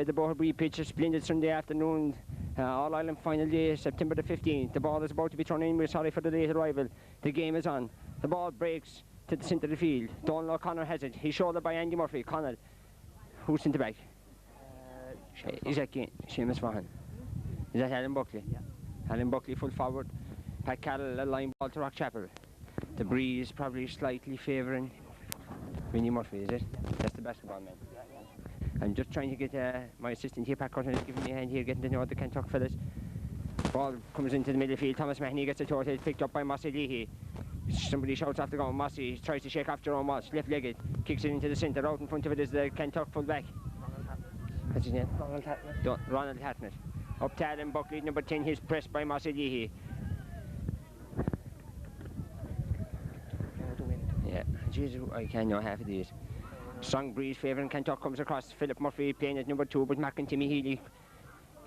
The Boherbury pitch, a splendid Sunday afternoon, All-Ireland final day, September the 15th. The ball is about to be thrown in. We're sorry for the late arrival. The game is on. The ball breaks to the centre of the field. Donald O'Connor has it. He's shouldered by Andy Murphy. Connell, who's centre back? Is that Seamus Vaughan? Is that Alan Buckley? Yeah. Alan Buckley full forward. Pat Carroll, a line ball to Rockchapel. The breeze probably slightly favouring Vinnie Murphy, is it? That's the basketball man. I'm just trying to get my assistant here, Pat Curtin, is giving me a hand here, getting to know the Kanturk fellas. Ball comes into the middle field. Thomas Mahoney gets a total, picked up by Mossy Leahy. Somebody shouts off the goal. Mossy tries to shake off Jerome Walsh, left-legged, kicks it into the centre. Out in front of it is the Kanturk full-back. What's his name? Ronald Hatnett. Up to Alan Buckley, number 10, he's pressed by Mossy Leahy. Yeah, jeez, I can't know half of these. Strong breeze favouring Kanturk comes across. Philip Murphy playing at number 2, but Mac and Timmy Healy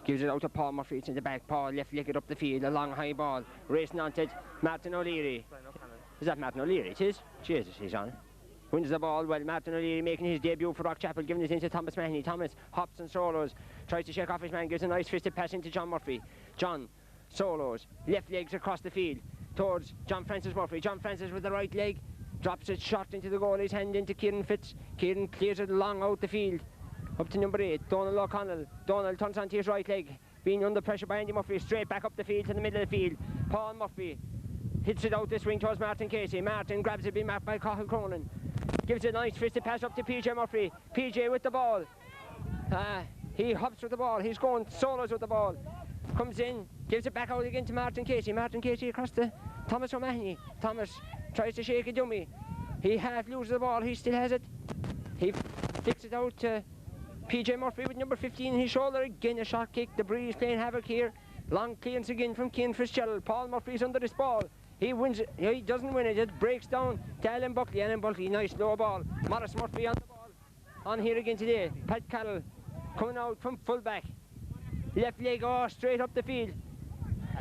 gives it out to Paul Murphy. It's in the back. Paul left-legged up the field. A long high ball. Racing on to Martin O'Leary. Is that Martin O'Leary? It is. Jesus, he's on. Wins the ball. Well, Martin O'Leary making his debut for Rockchapel, giving it into Thomas Mahoney. Thomas hops and solos. Tries to shake off his man. Gives a nice fisted pass into John Murphy. John solos. Left legs across the field towards John Francis Murphy. John Francis with the right leg. Drops it shot into the goalie's hand into Kieran Fitz. Kieran clears it long out the field. Up to number 8, Donald O'Connell. Donald turns onto his right leg. Being under pressure by Andy Murphy. Straight back up the field to the middle of the field. Paul Murphy hits it out the swing towards Martin Casey. Martin grabs it, being marked by Cathal Cronin. Gives a nice fisted pass up to PJ Murphy. PJ with the ball. He hops with the ball. He's going solos with the ball. Comes in, gives it back out again to Martin Casey. Martin Casey across to Thomas O'Mahony. Thomas tries to shake a dummy. He half loses the ball. He still has it. He flicks it out to PJ Murphy with number 15 in his shoulder. Again a shot kick. The breeze playing havoc here. Long clearance again from Cian Fitzgerald. Paul Murphy's under this ball. He wins it. He doesn't win it. It breaks down to Alan Buckley. Alan Buckley, nice low ball. Morris Murphy on the ball. On here again today. Pat Carroll coming out from full back. Left leg straight up the field.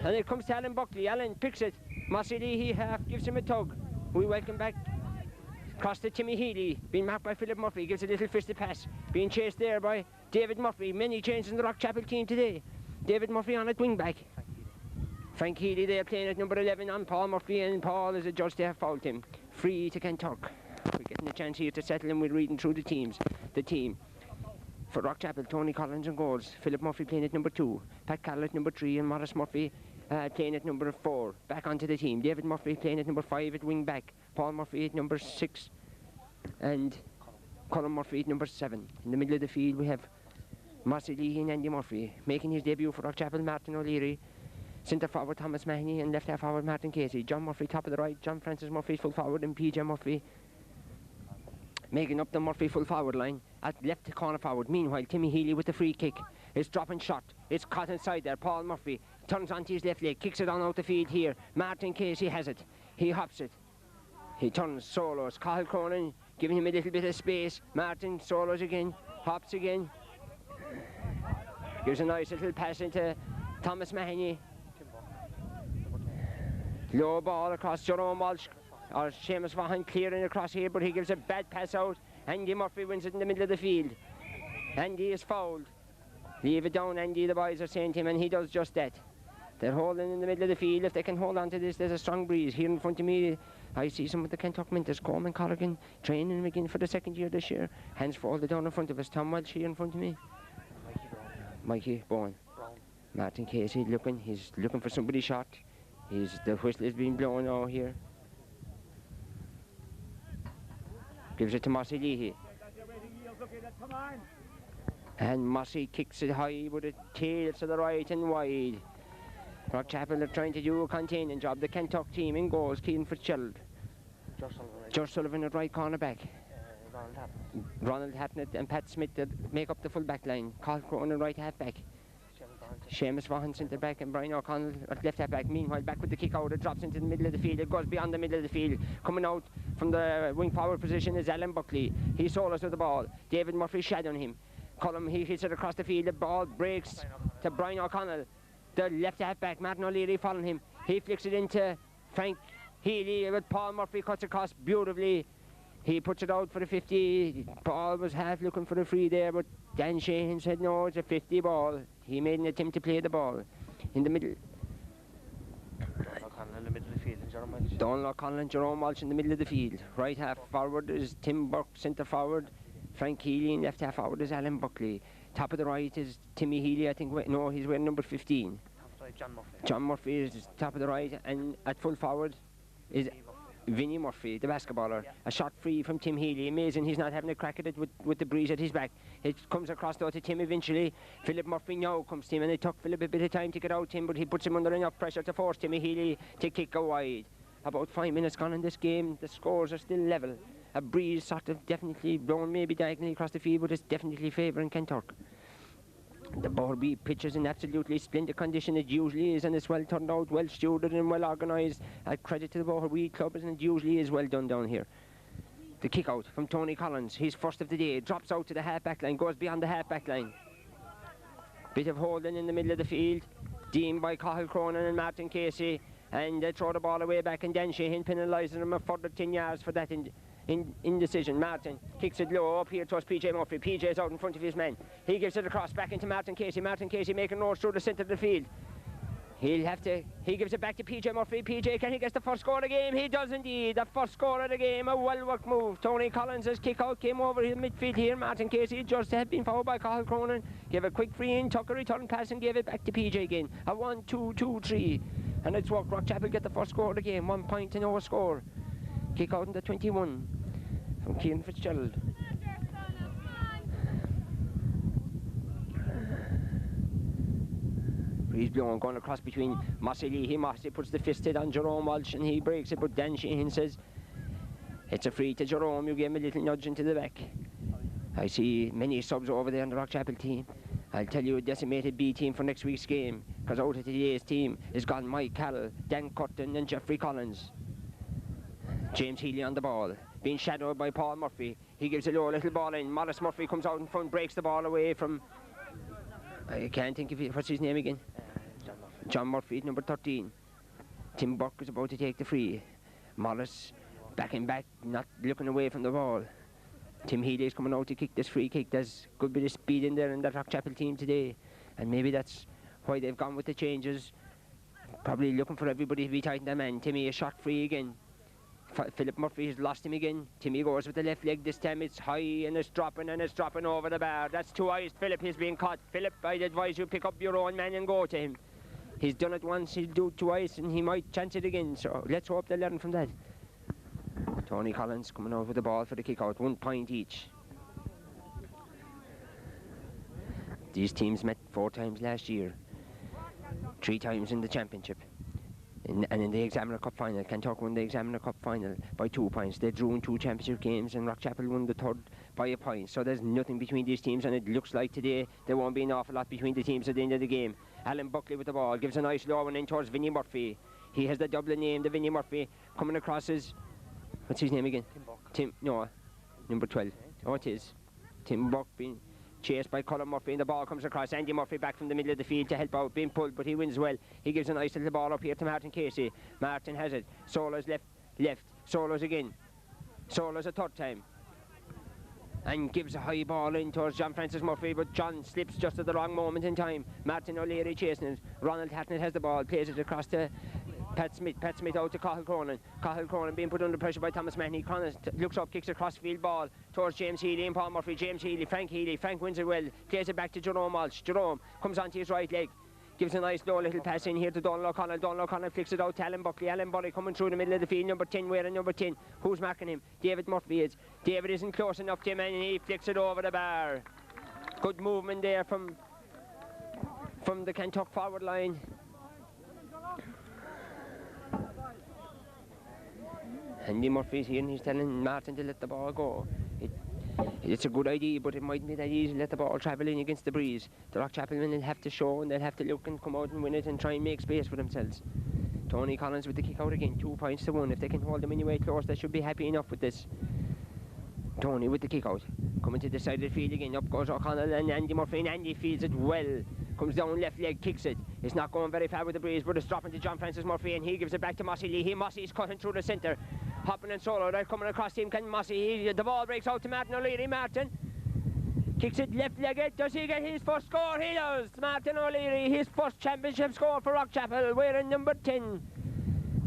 And it comes to Alan Buckley. Alan picks it. Mossy Leahy half gives him a tug. We welcome back across to Timmy Healy, being marked by Philip Murphy, gives a little fisted pass, being chased there by David Murphy. Many changes in the Rockchapel team today. David Murphy on at wing back. Frank Healy there playing at number 11 on Paul Murphy, and Paul is adjudged to have fouled him. Free to Kanturk. We're getting a chance here to settle him with reading through the teams. The team for Rockchapel, Tony Collins and goals. Philip Murphy playing at number 2, Pat Carroll at number 3, and Morris Murphy playing at number 4. Back onto the team. David Murphy playing at number 5 at wing back. Paul Murphy at number 6 and Colin Murphy at number 7. In the middle of the field we have Mossy Leahy and Andy Murphy. Making his debut for Rockchapel, Martin O'Leary. Centre forward Thomas Mahoney, and left half forward Martin Casey. John Murphy top of the right. John Francis Murphy full forward, and PJ Murphy making up the Murphy full forward line at left corner forward. Meanwhile, Timmy Healy with the free kick. It's dropping shot. It's caught inside there. Paul Murphy turns onto his left leg, kicks it on out the field here. Martin Casey has it. He hops it. He turns solos. Cathal Cronin giving him a little bit of space. Martin solos again. Hops again. Gives a nice little pass into Thomas Mahoney. Low ball across Jerome Walsh. Or Seamus Vaughan clearing across here, but he gives a bad pass out. Andy Murphy wins it in the middle of the field. Andy is fouled. Leave it down, Andy, the boys are saying to him, and he does just that. They're holding in the middle of the field. If they can hold on to this, there's a strong breeze. Here in front of me, I see some of the Kanturk Minters, Coleman Corrigan, training him again for the second year this year. Hands folded down in front of us. Tom Welsh here in front of me. Mikey Bowen. Martin Casey looking. He's looking for somebody shot. The whistle is being blown out here. Gives it to Mossy Leahy. And Mossy kicks it high with it tails to the right and wide. Rockchapel are trying to do a containing job. The Kanturk team in goals, Cian Fitzgerald. Josh Sullivan at right corner back. Ronald Hartnett and Pat Smith that make up the full back line. Carl Cronin right half back. Seamus Vaughan centre back and Brian O'Connell at left half back. Meanwhile, back with the kick out, it drops into the middle of the field. It goes beyond the middle of the field. Coming out from the wing forward position is Alan Buckley. He solos with the ball. David Murphy shadowing him. Cullum, he hits it across the field. The ball breaks to Brian O'Connell. The left half back, Martin O'Leary following him. He flicks it into Frank Healy with Paul Murphy, cuts across beautifully. He puts it out for the 50. Paul was half looking for the free there, but Dan Sheehan said no, it's a 50 ball. He made an attempt to play the ball in the middle. Donald O'Connell and Jerome Walsh in the middle of the field. Right half forward is Tim Burke, centre forward. Frank Healy, and left half forward is Alan Buckley. Top of the right is Timmy Healy, I think. No, he's wearing number 15. John Murphy. John Murphy is top of the right, and at full forward is Vinnie Murphy, the basketballer. A shot free from Tim Healy. Amazing, he's not having a crack at it with the breeze at his back. It comes across though to Tim eventually. Philip Murphy now comes to him, and it took Philip a bit of time to get out to him, but he puts him under enough pressure to force Timmy Healy to kick a wide. About 5 minutes gone in this game, the scores are still level. A breeze sort of definitely blowing maybe diagonally across the field, but it's definitely favouring Kanturk. The Borby pitch is in absolutely splendid condition, it usually is, and it's well turned out, well stewarded and well organised. Credit to the Borby club, and it usually is well done down here. The kick out from Tony Collins, he's first of the day, drops out to the half back line, goes beyond the half back line. Bit of holding in the middle of the field, deemed by Cathal Cronin and Martin Casey, and they throw the ball away back, and Dan Sheehan penalising them a further 10 yards for that indecision. Martin kicks it low up here towards PJ Murphy. PJ's out in front of his man. He gives it across back into Martin Casey. Martin Casey making roads through the centre of the field. He gives it back to PJ Murphy. PJ, can he get the first score of the game? He does indeed. The first score of the game. A well worked move. Tony Collins' kick out came over the midfield here. Martin Casey just had been fouled by Cathal Cronin. Gave a quick free in, took a return pass and gave it back to PJ again. A 1-2-2-3. And it's worked. Rockchapel get the first score of the game. 1 point to no score. Kick out in the 21 from Cian Fitzgerald. Breeze blowing, going across between Mossy Leahy. Mossy puts the fist hit on Jerome Walsh and he breaks it, but Dan Sheehan says it's a free to Jerome. You gave him a little nudge into the back. I see many subs over there in the Rockchapel team. I'll tell you a decimated B team for next week's game, because out of today's team is gone Mike Carroll, Dan Curtin and Jeffrey Collins. James Healy on the ball, being shadowed by Paul Murphy. He gives a low little ball in. Morris Murphy comes out in front, breaks the ball away from... I can't think of it. What's his name again? John Murphy. John Murphy, number 13. Tim Burke is about to take the free. Morris backing back, not looking away from the ball. Tim Healy is coming out to kick this free kick. There's a good bit of speed in there in that Rockchapel team today, and maybe that's why they've gone with the changes. Probably looking for everybody to be tight in their man. Timmy is shot free again. Philip Murphy has lost him again. Timmy goes with the left leg. This time it's high and it's dropping over the bar. That's too high. Philip is being caught. Philip, I'd advise you pick up your own man and go to him. He's done it once, he'll do it twice, and he might chance it again. So let's hope they learn from that. Tony Collins coming out with the ball for the kick out. 1 point each. These teams met 4 times last year. 3 times in the championship. And in the Examiner Cup final, Kanturk won the Examiner Cup final by 2 points. They drew in 2 championship games, and Rockchapel won the 3rd by a point. So there's nothing between these teams, and it looks like today there won't be an awful lot between the teams at the end of the game. Alan Buckley with the ball, gives a nice low one in towards Vinnie Murphy. He has the Dublin name, the Vinnie Murphy, coming across his... What's his name again? Tim Buck. No, number 12. Oh, it is. Tim Buck being chased by Colin Murphy, and the ball comes across. Andy Murphy back from the middle of the field to help out, being pulled, but he wins well. He gives a nice little ball up here to Martin Casey. Martin has it. Solos left. Solos again. Solos a 3rd time. And gives a high ball in towards John Francis Murphy, but John slips just at the wrong moment in time. Martin O'Leary chasing it. Ronald Hartnett has the ball, plays it across to Pat Smith out to Cathal Cronin. Cathal Cronin being put under pressure by Thomas Mahoney. Cronin looks up, kicks a crossfield ball towards James Healy and Paul Murphy. James Healy, Frank Healy. Frank wins it well, plays it back to Jerome Walsh. Jerome comes onto his right leg, gives a nice low little pass in here to Donald O'Connell. Donald O'Connell flicks it out to Alan Buckley. Alan Buckley coming through the middle of the field. Number 10 wearing number 10. Who's marking him? David Murphy is. David isn't close enough to him, and he flicks it over the bar. Good movement there from the Kanturk forward line. Andy Murphy's here and he's telling Martin to let the ball go. It's a good idea, but it mightn't be that easy. Let the ball travel in against the breeze. The Rockchapel men will have to show, and they'll have to look and come out and win it and try and make space for themselves. Tony Collins with the kick out again, 2 points to 1. If they can hold them anyway close, they should be happy enough with this. Tony with the kick out, coming to the side of the field again. Up goes O'Connell and Andy Murphy, and Andy fields it well. Comes down left leg, kicks it. It's not going very far with the breeze, but it's dropping to John Francis Murphy, and he gives it back to Mossy Lee. Mossy's cutting through the centre, hopping and solo. They're coming across him. Can Mossy? The ball breaks out to Martin O'Leary. Martin kicks it left-legged. Does he get his first score? He does. Martin O'Leary, his first championship score for Rockchapel, wearing number 10.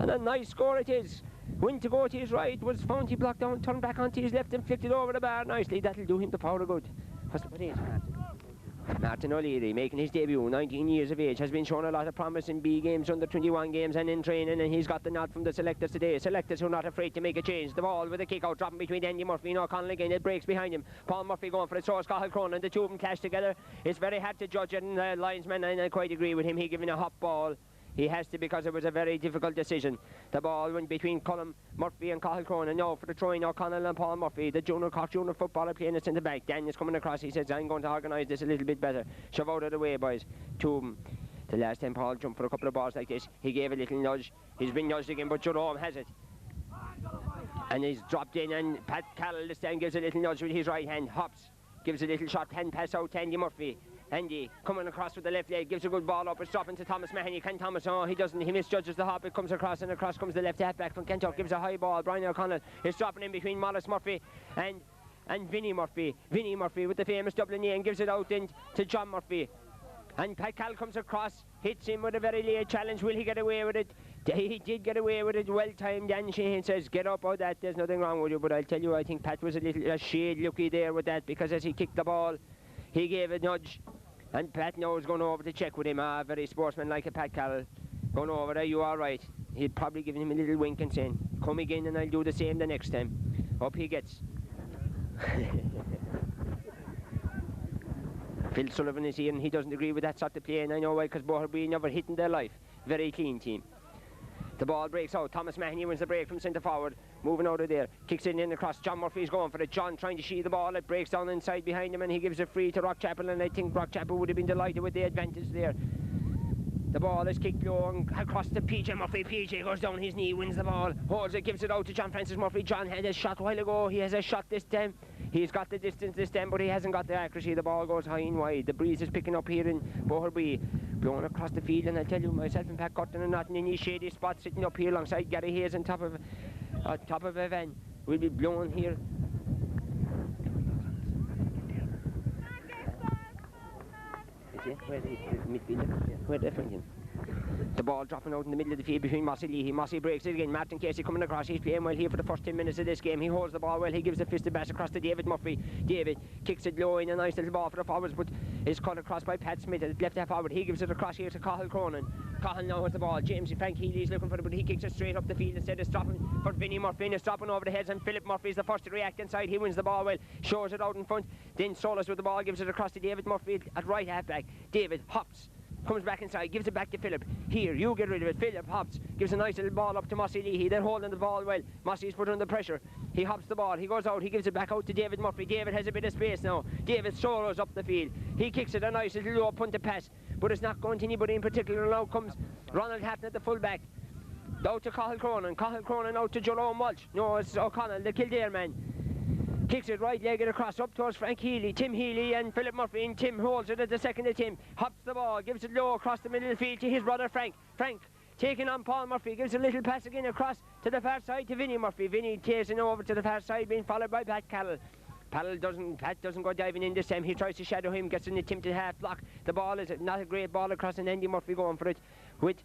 And a nice score it is. Went to go to his right, was found, he blocked down, turned back onto his left and flicked it over the bar nicely. That'll do him the power of good. What's the is Martin O'Leary, making his debut, 19 years of age, has been shown a lot of promise in B games, under 21 games and in training, and he's got the nod from the selectors today. Selectors who are not afraid to make a change. The ball with a kick out, dropping between Andy Murphy and O'Connell again. It breaks behind him. Paul Murphy going for it, so is Cathal Cronin. The two of them clash together. It's very hard to judge it, and the linesman, and I quite agree with him, he giving a hot ball. He has to, because it was a very difficult decision. The ball went between Colm Murphy and Cathal Cronin. Now for the throwing, O'Connell and Paul Murphy. The Cork junior footballer playing it in the back. Dan is coming across. He says, I'm going to organise this a little bit better. Shove out of the way, boys. Two of them. The last time Paul jumped for a couple of balls like this, he gave a little nudge. He's been nudged again, but Jerome has it. And he's dropped in, and Pat Carroll this time gives a little nudge with his right hand. Hops, gives a little short hand pass out to Andy Murphy. Andy coming across with the left leg, gives a good ball up, it's dropping to Thomas Mahoney. Can Thomas? Oh, he doesn't, he misjudges the hop. It comes across, and across comes the left half back from Kanturk, gives a high ball. Brian O'Connell is dropping in between Mollis Murphy and Vinnie Murphy. Vinnie Murphy with the famous Dublin knee, and gives it out to John Murphy. And Pat Cal comes across, hits him with a very late challenge. Will he get away with it? He did get away with it, well timed. Dan Sheehan says, get up out that, there's nothing wrong with you. But I'll tell you, I think Pat was a shade lucky there with that, because as he kicked the ball, he gave a nudge. And Pat now is going over to check with him. Very sportsmanlike, Pat Carroll. Going over there, you all right? He'd probably give him a little wink and saying, come again and I'll do the same the next time. Up he gets. Phil Sullivan is here, and he doesn't agree with that sort of play, and I know why, because Boherby never hit in their life. Very clean team. The ball breaks out. Thomas Mahoney wins the break from centre forward. Moving out of there. Kicks it in across. John Murphy's going for it. John trying to shield the ball. It breaks down inside behind him, and he gives it free to Rockchapel, and I think Rockchapel would have been delighted with the advantage there. The ball is kicked low and across to PJ Murphy. PJ goes down his knee, wins the ball, holds it, gives it out to John Francis Murphy. John had a shot a while ago. He has a shot this time. He's got the distance this time, but he hasn't got the accuracy. The ball goes high and wide. The breeze is picking up here in Boherby, blowing across the field, and I'll tell you, myself and Pat Cotton are not in any shady spot, sitting up here alongside Gary Hayes on top of a van. We'll be blowing here. Where the midfielder? Where the find him? The ball dropping out in the middle of the field between Mossy Lee. Mossy breaks it again. Martin Casey coming across. He's playing well here for the first 10 minutes of this game. He holds the ball well. He gives a fisted pass across to David Murphy. David kicks it low in a nice little ball for the forwards, but is cut across by Pat Smith at left half forward. He gives it across here to Cathal Cronin. Cathal now has the ball. James Frank Healy's looking for it, but he kicks it straight up the field instead of stopping for Vinnie Murphy, and is dropping over the heads, and Philip Murphy is the first to react inside. He wins the ball well, shows it out in front. Then Solis with the ball, gives it across to David Murphy at right half back. David hops, comes back inside, gives it back to Philip. Here, you get rid of it. Philip hops, gives a nice little ball up to Mossy Lee. They're holding the ball well. Mossy's put under pressure. He hops the ball, he goes out, he gives it back out to David Murphy. David has a bit of space now. David solos up the field. He kicks it a nice little low punt to pass, but it's not going to anybody in particular. Now comes Ronald Hatton at the full back. Out to Cathal Cronin. Cathal Cronin out to Jerome Walsh. No, it's O'Connell, the Kildare man. Kicks it right-legged across up towards Frank Healy. Tim Healy and Philip Murphy, and Tim holds it at the second of Tim. Hops the ball, gives it low across the middle of the field to his brother Frank. Frank taking on Paul Murphy, gives a little pass again across to the far side to Vinnie Murphy. Vinnie takes it over to the far side, being followed by Pat Carroll. Pat doesn't go diving in this time. He tries to shadow him, gets an attempted half block. The ball is not a great ball across, and Andy Murphy going for it with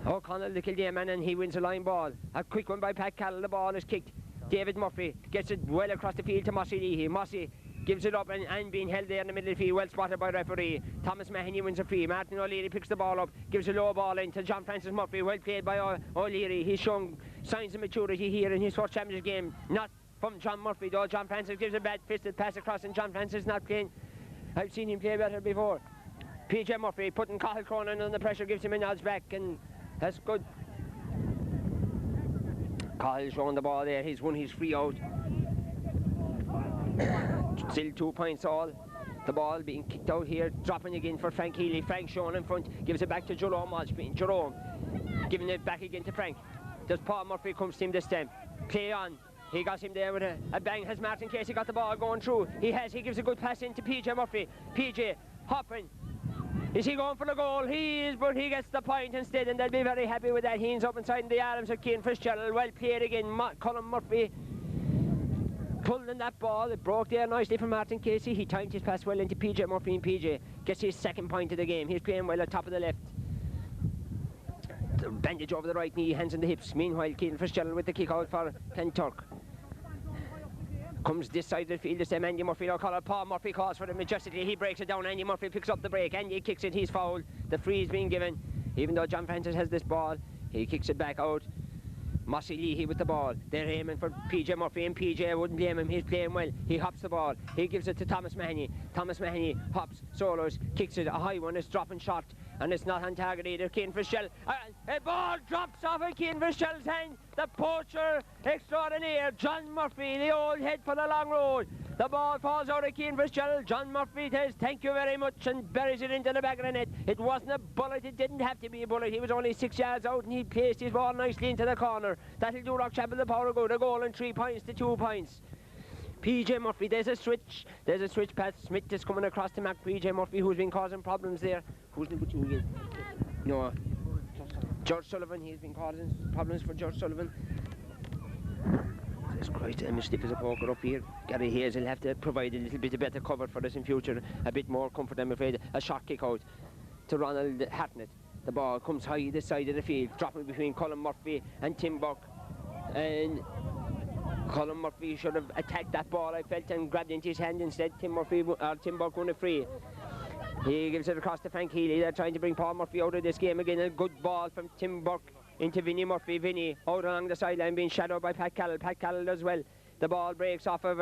O'Connell, the Kildare man, and he wins a line ball. A quick one by Pat Carroll. The ball is kicked. David Murphy gets it well across the field to Mossy Lee. Mossy gives it up and being held there in the middle of the field, well spotted by referee. Thomas Mahoney wins a free. Martin O'Leary picks the ball up, gives a low ball in to John Francis Murphy, well played by O'Leary. He's shown signs of maturity here in his first championship game. Not from John Murphy though. John Francis gives a bad fisted pass across, and John Francis not playing. I've seen him play better before. PJ Murphy putting Cathal Cronin under pressure, gives him a nudge back, and that's good. Kyle's showing the ball there. He's won his free out. Still 2 points all. The ball being kicked out here, dropping again for Frank Healy. Frank showing in front, gives it back to Jerome Walsh. Jerome giving it back again to Frank. Does Paul Murphy comes to him this time. Play on. He got him there with a bang. Has Martin Casey got the ball going through? He has. He gives a good pass into PJ Murphy. PJ hopping. Is he going for the goal? He is, but he gets the point instead, and they'll be very happy with that. He ends up inside the arms of Cian Fitzgerald. Well played again. Colin Murphy pulled in that ball. It broke there nicely from Martin Casey. He timed his pass well into PJ Murphy, and PJ gets his second point of the game. He's playing well at top of the left. The bandage over the right knee, hands on the hips. Meanwhile, Cian Fitzgerald with the kick out for Kanturk. Comes this side of the field, this time Andy Murphy, Paul Murphy calls for it majestically. He breaks it down. Andy Murphy picks up the break. Andy kicks it. He's fouled. The free is being given. Even though John Francis has this ball, he kicks it back out. Mossy Leahy with the ball. They're aiming for PJ Murphy, and PJ wouldn't blame him. He's playing well. He hops the ball. He gives it to Thomas Mahoney. Thomas Mahoney hops, solos, kicks it. A high one. It's dropping short, and it's not on target either. Cian Fitzgerald. A ball drops off of Cian Fitzgerald's hand. The poacher extraordinaire, John Murphy, the old head for the long road. The ball falls out of Cian Fitzgerald. John Murphy says thank you very much and buries it into the back of the net. It wasn't a bullet. It didn't have to be a bullet. He was only 6 yards out, and he placed his ball nicely into the corner. That'll do Rockchapel the power of good. A goal and 3 points to 2 points. PJ Murphy, there's a switch. There's a switch. Pat Smith is coming across to Mac. PJ Murphy, who's been causing problems there. Who's number 2 again? No. George Sullivan. He's been causing problems for George Sullivan. Jesus Christ, I'm as stiff as a poker up here. Gary Hayes will have to provide a little bit of better cover for us in future. A bit more comfort, I'm afraid. A shot kick out to Ronald Hartnett. The ball comes high this side of the field, dropping between Colin Murphy and Tim Buck. And Colin Murphy should have attacked that ball, I felt, and grabbed into his hand instead. Tim Buck won a free. He gives it across to Frank Healy. They're trying to bring Paul Murphy out of this game again. A good ball from Tim Buck into Vinnie Murphy. Vinnie out along the sideline being shadowed by Pat Carroll. Pat Carroll as well. The ball breaks off of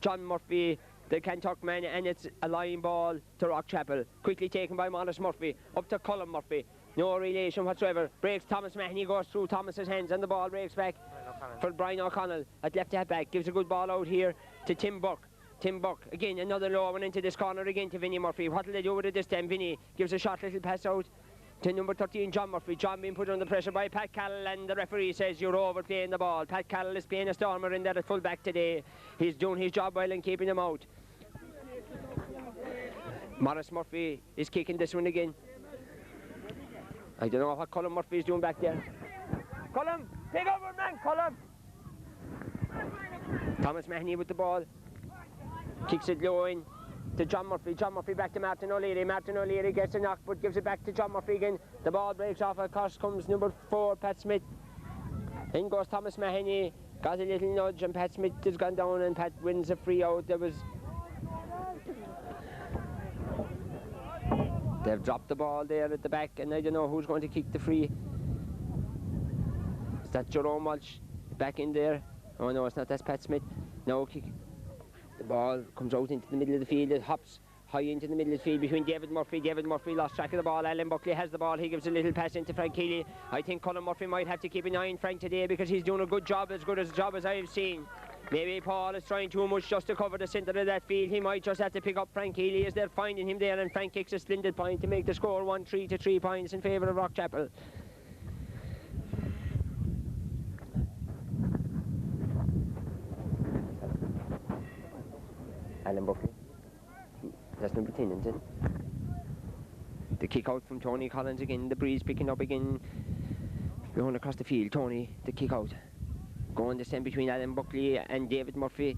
John Murphy, the Kanturk man, and it's a line ball to Rockchapel. Quickly taken by Morris Murphy. Up to Colin Murphy. No relation whatsoever. Breaks Thomas Mahoney, goes through Thomas's hands, and the ball breaks back for Brian O'Connell at left half back. Gives a good ball out here to Tim Buck. Tim Buck, again, another low one into this corner again to Vinnie Murphy. What will they do with it this time? Vinnie gives a short little pass out to number 13, John Murphy. John being put under pressure by Pat Carroll, and the referee says you're overplaying the ball. Pat Carroll is playing a stormer in there at full back today. He's doing his job well and keeping him out. Morris Murphy is kicking this one again. I don't know what Colin Murphy is doing back there. Colin, take over, man, Colin! Thomas Mahoney with the ball. Kicks it low in to John Murphy. John Murphy back to Martin O'Leary. Martin O'Leary gets a knock but gives it back to John Murphy again. The ball breaks off. Of course comes number 4, Pat Smith. In goes Thomas Mahoney. Got a little nudge and Pat Smith has gone down and Pat wins a free out. They've dropped the ball there at the back, and I don't know who's going to kick the free. Is that Jerome Walsh back in there? Oh no, it's not. That's Pat Smith. No kick. The ball comes out into the middle of the field. It hops high into the middle of the field between David Murphy. David Murphy lost track of the ball. Alan Buckley has the ball. He gives a little pass into Frank Healy. I think Colin Murphy might have to keep an eye on Frank today because he's doing a good as job as I've seen. Maybe Paul is trying too much just to cover the centre of that field. He might just have to pick up Frank Healy as they're finding him there, and Frank kicks a splendid point to make the score 1-3 to 3 points in favour of Rockchapel. Alan Buckley. That's number 10, isn't it? The kick out from Tony Collins again. The breeze picking up again. Going across the field. Tony, the kick out. Going the same between Alan Buckley and David Murphy.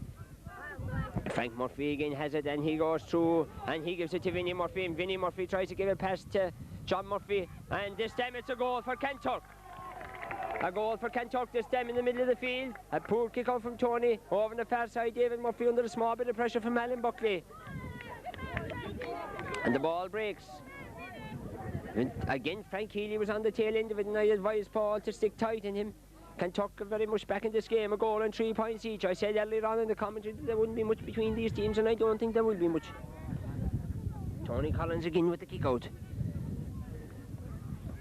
Frank Murphy again has it, and he goes through and he gives it to Vinnie Murphy, and Vinnie Murphy tries to give a pass to John Murphy, and this time it's a goal for Kanturk. A goal for Kanturk this time in the middle of the field. A poor kick out from Tony. Over on the far side, David Murphy under a small bit of pressure from Alan Buckley. And the ball breaks. And again, Frank Healy was on the tail end of it, and I advised Paul to stick tight in him. Kanturk are very much back in this game, a goal and 3 points each. I said earlier on in the commentary that there wouldn't be much between these teams, and I don't think there will be much. Tony Collins again with the kick out.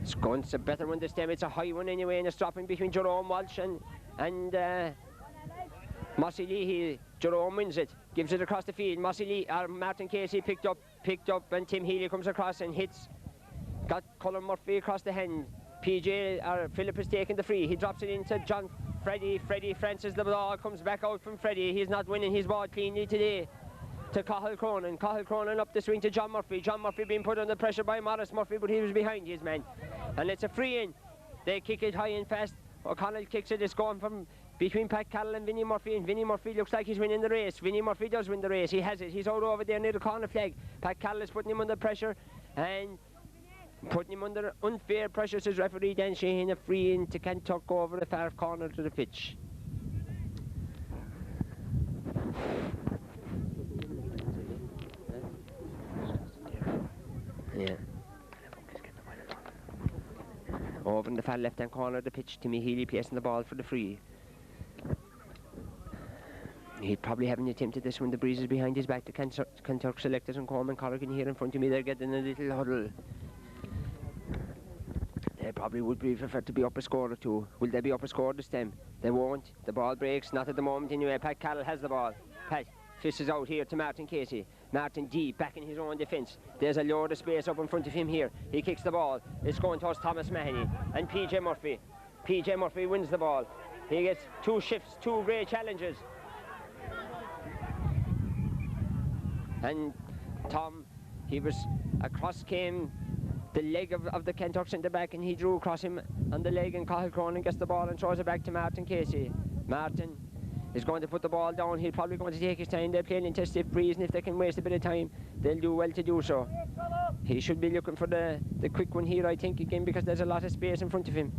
It's a better one this time. It's a high one anyway, and it's dropping between Jerome Walsh and Mossy Leahy. Jerome wins it, gives it across the field. Martin Casey picked up, and Tim Healy comes across and hits. Got Colin Murphy across the hand. Philip has taken the free. He drops it into John Freddie. Freddie Francis, the ball comes back out from Freddie. He's not winning his ball cleanly today. To Cathal Cronin. Cathal Cronin up the swing to John Murphy. John Murphy being put under pressure by Morris Murphy, but he was behind his man. And it's a free in. They kick it high and fast. O'Connell kicks it. It's going from between Pat Carroll and Vinnie Murphy, and Vinnie Murphy looks like he's winning the race. Vinnie Murphy does win the race. He has it. He's out over there near the corner flag. Pat Carroll is putting him under pressure and putting him under unfair pressure, says referee Dan Sheehan. A free in to Kanturk over the far corner to the pitch. Yeah. Over in the far left-hand corner of the pitch, Timmy Healy placing the ball for the free. He'd probably haven't attempted this when the breeze is behind his back. The Kanturk selectors and Corman Corrigan here in front of me, they're getting a little huddle. They probably would prefer to be up a score or two. Will they be up a score this time? They won't. The ball breaks, not at the moment anyway. Pat Carroll has the ball. Pat fishes out here to Martin Casey. Martin deep back in his own defence. There's a load of space up in front of him here. He kicks the ball. It's going towards Thomas Mahoney and PJ Murphy. PJ Murphy wins the ball. He gets two shifts, two great challenges. And Tom, he was across came the leg of the Kanturk centre back, and he drew across him on the leg, and Cathal Cronin gets the ball and throws it back to Martin Casey. Martin is going to put the ball down. He's probably going to take his time. They're playing into stiff breeze, and if they can waste a bit of time, they'll do well to do so. He should be looking for the quick one here, I think, again, because there's a lot of space in front of him.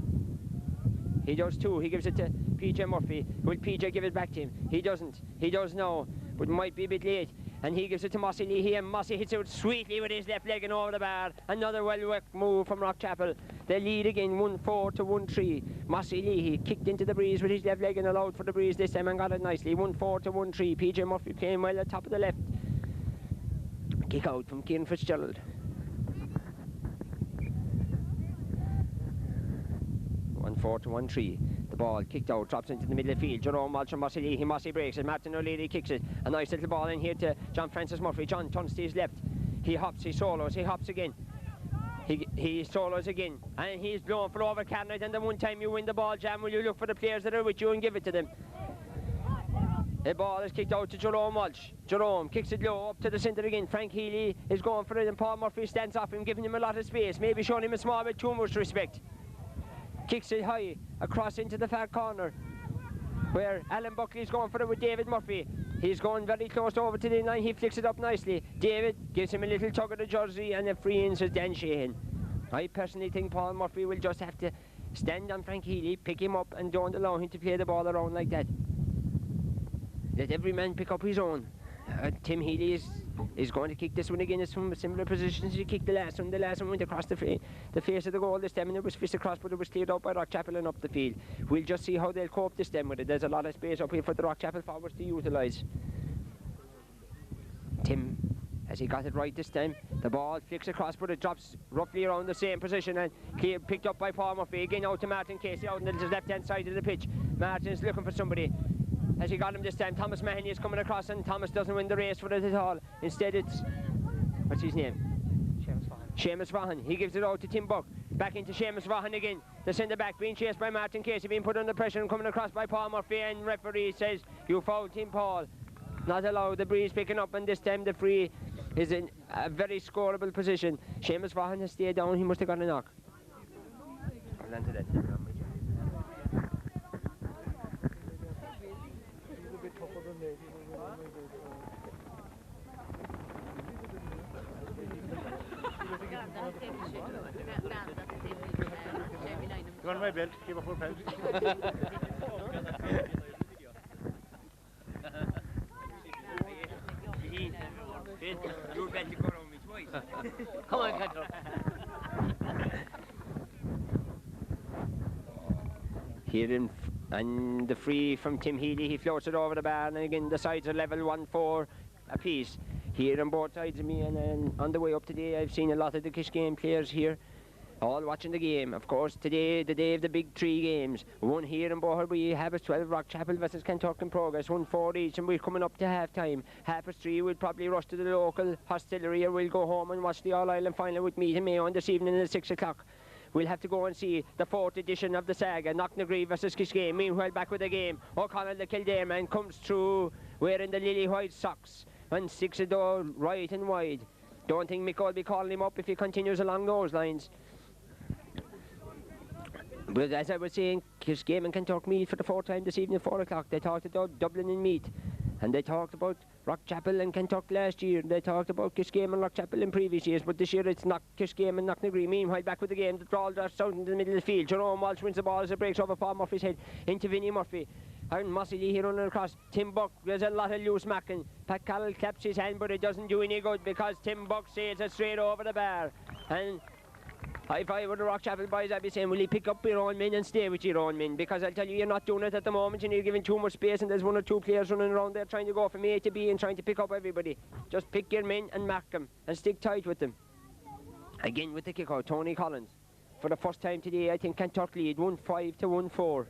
He does too. He gives it to PJ Murphy. Will PJ give it back to him? He doesn't. He does now, but might be a bit late. And he gives it to Mossy Leahy, and Mossy hits it sweetly with his left leg and over the bar. Another well-worked move from Rockchapel. They lead again, 1-4 to 1-3. Mossy Leahy kicked into the breeze with his left leg and allowed for the breeze this time and got it nicely. 1-4 to 1-3. PJ Murphy playing well at top of the left. Kick out from Kieran Fitzgerald. 1-4 to 1-3. The ball kicked out, drops into the middle of the field. Jerome Walsh from Mossy Leahy. Mossy breaks it. Martin O'Leary kicks it. A nice little ball in here to John Francis Murphy. John turns to his left. He hops, he solos, he hops again. He solos again. And he's blown for over Carnot. And the one time you win the ball jam, will you look for the players that are with you and give it to them? The ball is kicked out to Jerome Walsh. Jerome kicks it low up to the centre again. Frank Healy is going for it, and Paul Murphy stands off him, giving him a lot of space. Maybe showing him a small bit too much respect. Kicks it high across into the far corner, where Alan Buckley is going for it with David Murphy. He's going very close over to the line. He flicks it up nicely. David gives him a little tug of the jersey, and a free in, says Dan Sheehan. I personally think Paul Murphy will just have to stand on Frank Healy, pick him up, and don't allow him to play the ball around like that. Let every man pick up his own. Tim Healy is going to kick this one again. It's from a similar position as he kicked the last one. The last one went across the face of the goal this time, and it was fist across, but it was cleared out by Rockchapel and up the field. We'll just see how they'll cope this time with it. There's a lot of space up here for the Rockchapel forwards to utilise. Tim, has he got it right this time? The ball flicks across, but it drops roughly around the same position, and picked up by Paul Murphy. Again out to Martin Casey out on the left-hand side of the pitch. Martin's looking for somebody. Has he got him this time? Thomas Mahoney is coming across, and Thomas doesn't win the race for it at all. Instead it's, what's his name? Seamus Vaughan. He gives it out to Tim Buck. Back into Seamus Vaughan again. The centre back being chased by Martin Casey, being put under pressure and coming across by Paul Murphy, and referee says, you fouled Tim Paul. Not allowed. The breeze picking up, and this time the free is in a very scoreable position. Seamus Vaughan has stayed down. He must have got a knock. Hold on to that. You want my belt? Give a full belt. Your belt to go around me twice. Come on, Kanturk. Here and the free from Tim Healy, he floats it over the bar, and again the sides are level 1-4 apiece. Here on both sides of me, and on the way up today I've seen a lot of the Kishgame players here all watching the game. Of course, today, the day of the big 3 games. One here in Boher, we have 12, Rockchapel versus Kanturk in progress, 1-4 each, and we're coming up to half-time. 3:30, we'll probably rush to the local hostelry, or we'll go home and watch the All-Ireland final with Meath and Mayo this evening at 6 o'clock. We'll have to go and see the 4th edition of the saga, Knocknagree versus Kishgame. Meanwhile, back with the game, O'Connell the Kildare man comes through wearing the lily white socks and sticks it door right and wide. Don't think Mick will be calling him up if he continues along those lines. But as I was saying, Kishgame and Kanturk meet for the 4th time this evening at 4 o'clock. They talked about Dublin and Meath, and they talked about Rockchapel and Kanturk last year. They talked about Kishgame and Rockchapel in previous years, but this year it's not Kishgame and Knocknagree. Meanwhile, back with the game, the draw darts out into the middle of the field. Jerome Walsh wins the ball as it breaks over Paul Murphy's head into Vinnie Murphy. And Mossy Lee here running across. Tim Buck, there's a lot of loose macking. Pat Carroll claps his hand, but it doesn't do any good because Tim Buck sails it straight over the bar. And if I were the Rockchapel boys, I'd be saying, will you pick up your own men and stay with your own men? Because I'll tell you, you're not doing it at the moment, and you're giving too much space, and there's 1 or 2 players running around there trying to go from A to B and trying to pick up everybody. Just pick your men and mark them and stick tight with them. Again with the kick out, Tony Collins. For the first time today, I think Kanturk lead 1-5 to 1-4.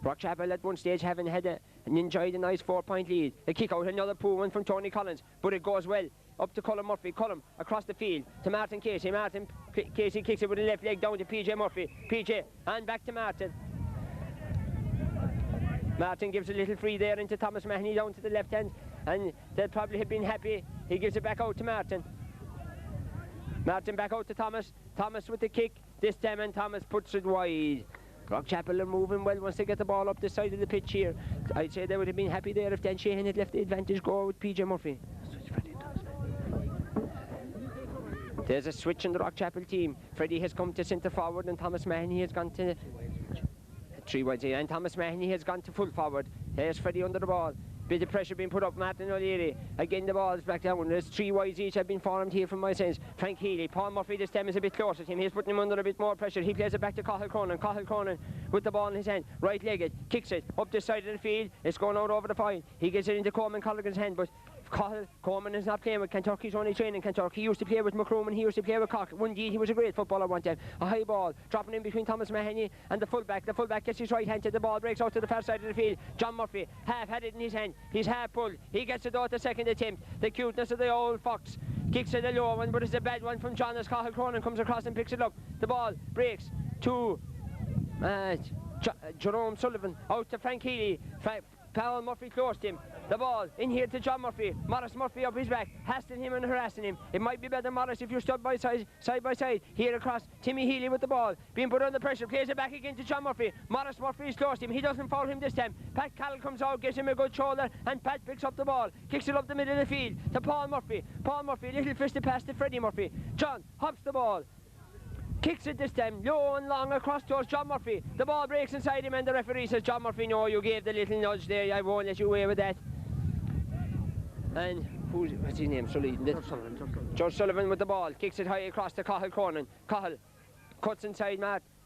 Rockchapel at one stage having had and enjoyed a nice 4-point lead. A kick out, another poor one from Tony Collins, but it goes well. Up to Colin Murphy, Colin across the field to Martin Casey. Martin Casey kicks it with the left leg down to PJ Murphy. PJ, and back to Martin. Martin gives a little free there into Thomas Mahoney down to the left hand, and they'll probably have been happy. He gives it back out to Martin. Martin back out to Thomas. Thomas with the kick this time, and Thomas puts it wide. Rockchapel are moving well once they get the ball up the side of the pitch here. I'd say they would have been happy there if Dan Sheehan had left the advantage go with PJ Murphy. There's a switch in the Rockchapel team. Freddie has come to centre forward and Thomas Mahoney has gone to 3 wides here, and Thomas Mahoney has gone to full forward. There's Freddie under the ball. Bit of pressure being put up, Martin O'Leary. Again the ball is back down. There's 3 wides each have been formed here from my sense. Frank Healy, Paul Murphy this time is a bit closer to him. He's putting him under a bit more pressure. He plays it back to Cathal Cronin. Cathal Cronin with the ball in his hand, right-legged, kicks it up the side of the field. It's going out over the point. He gets it into Coleman Colligan's hand, but Coleman is not playing with Kanturk. He's only training Kanturk. He used to play with McCroom, he used to play with Cork. Indeed, he was a great footballer one time. A high ball dropping in between Thomas Mahoney and the fullback. The fullback gets his right hand to the ball, breaks out to the far side of the field. John Murphy half had it in his hand. He's half pulled. He gets it out the second attempt. The cuteness of the old fox. Kicks it a low one, but it's a bad one from John as Cathal Cronin comes across and picks it up. The ball breaks to Jerome Sullivan out to Frank Healy. Paul Murphy close to him. The ball in here to John Murphy. Morris Murphy up his back, hassling him and harassing him. It might be better, Morris, if you stood side by side. Here across, Timmy Healy with the ball. Being put under pressure, plays it back again to John Murphy. Morris Murphy is close to him. He doesn't foul him this time. Pat Carroll comes out, gives him a good shoulder, and Pat picks up the ball. Kicks it up the middle of the field to Paul Murphy. Paul Murphy, little fisted pass to Freddie Murphy. John hops the ball. Kicks it this time, low and long across towards John Murphy. The ball breaks inside him and the referee says, John Murphy, no, you gave the little nudge there. I won't let you away with that. And what's his name? George Sullivan with the ball. Kicks it high across to Cathal Cronin. Cathal cuts inside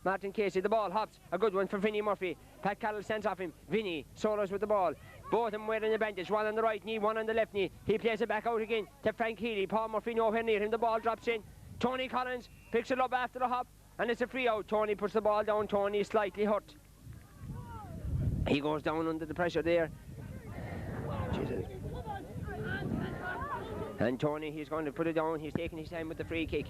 Martin Casey. The ball hops. A good one from Vinnie Murphy. Pat Carroll stands off him. Vinnie solos with the ball. Both of them wearing a bandage. One on the right knee, one on the left knee. He plays it back out again to Frank Healy. Paul Murphy nowhere near him. The ball drops in. Tony Collins picks it up after the hop, and it's a free out. Tony puts the ball down. Tony is slightly hurt. He goes down under the pressure there. Jesus. And Tony, he's going to put it down. He's taking his time with the free kick.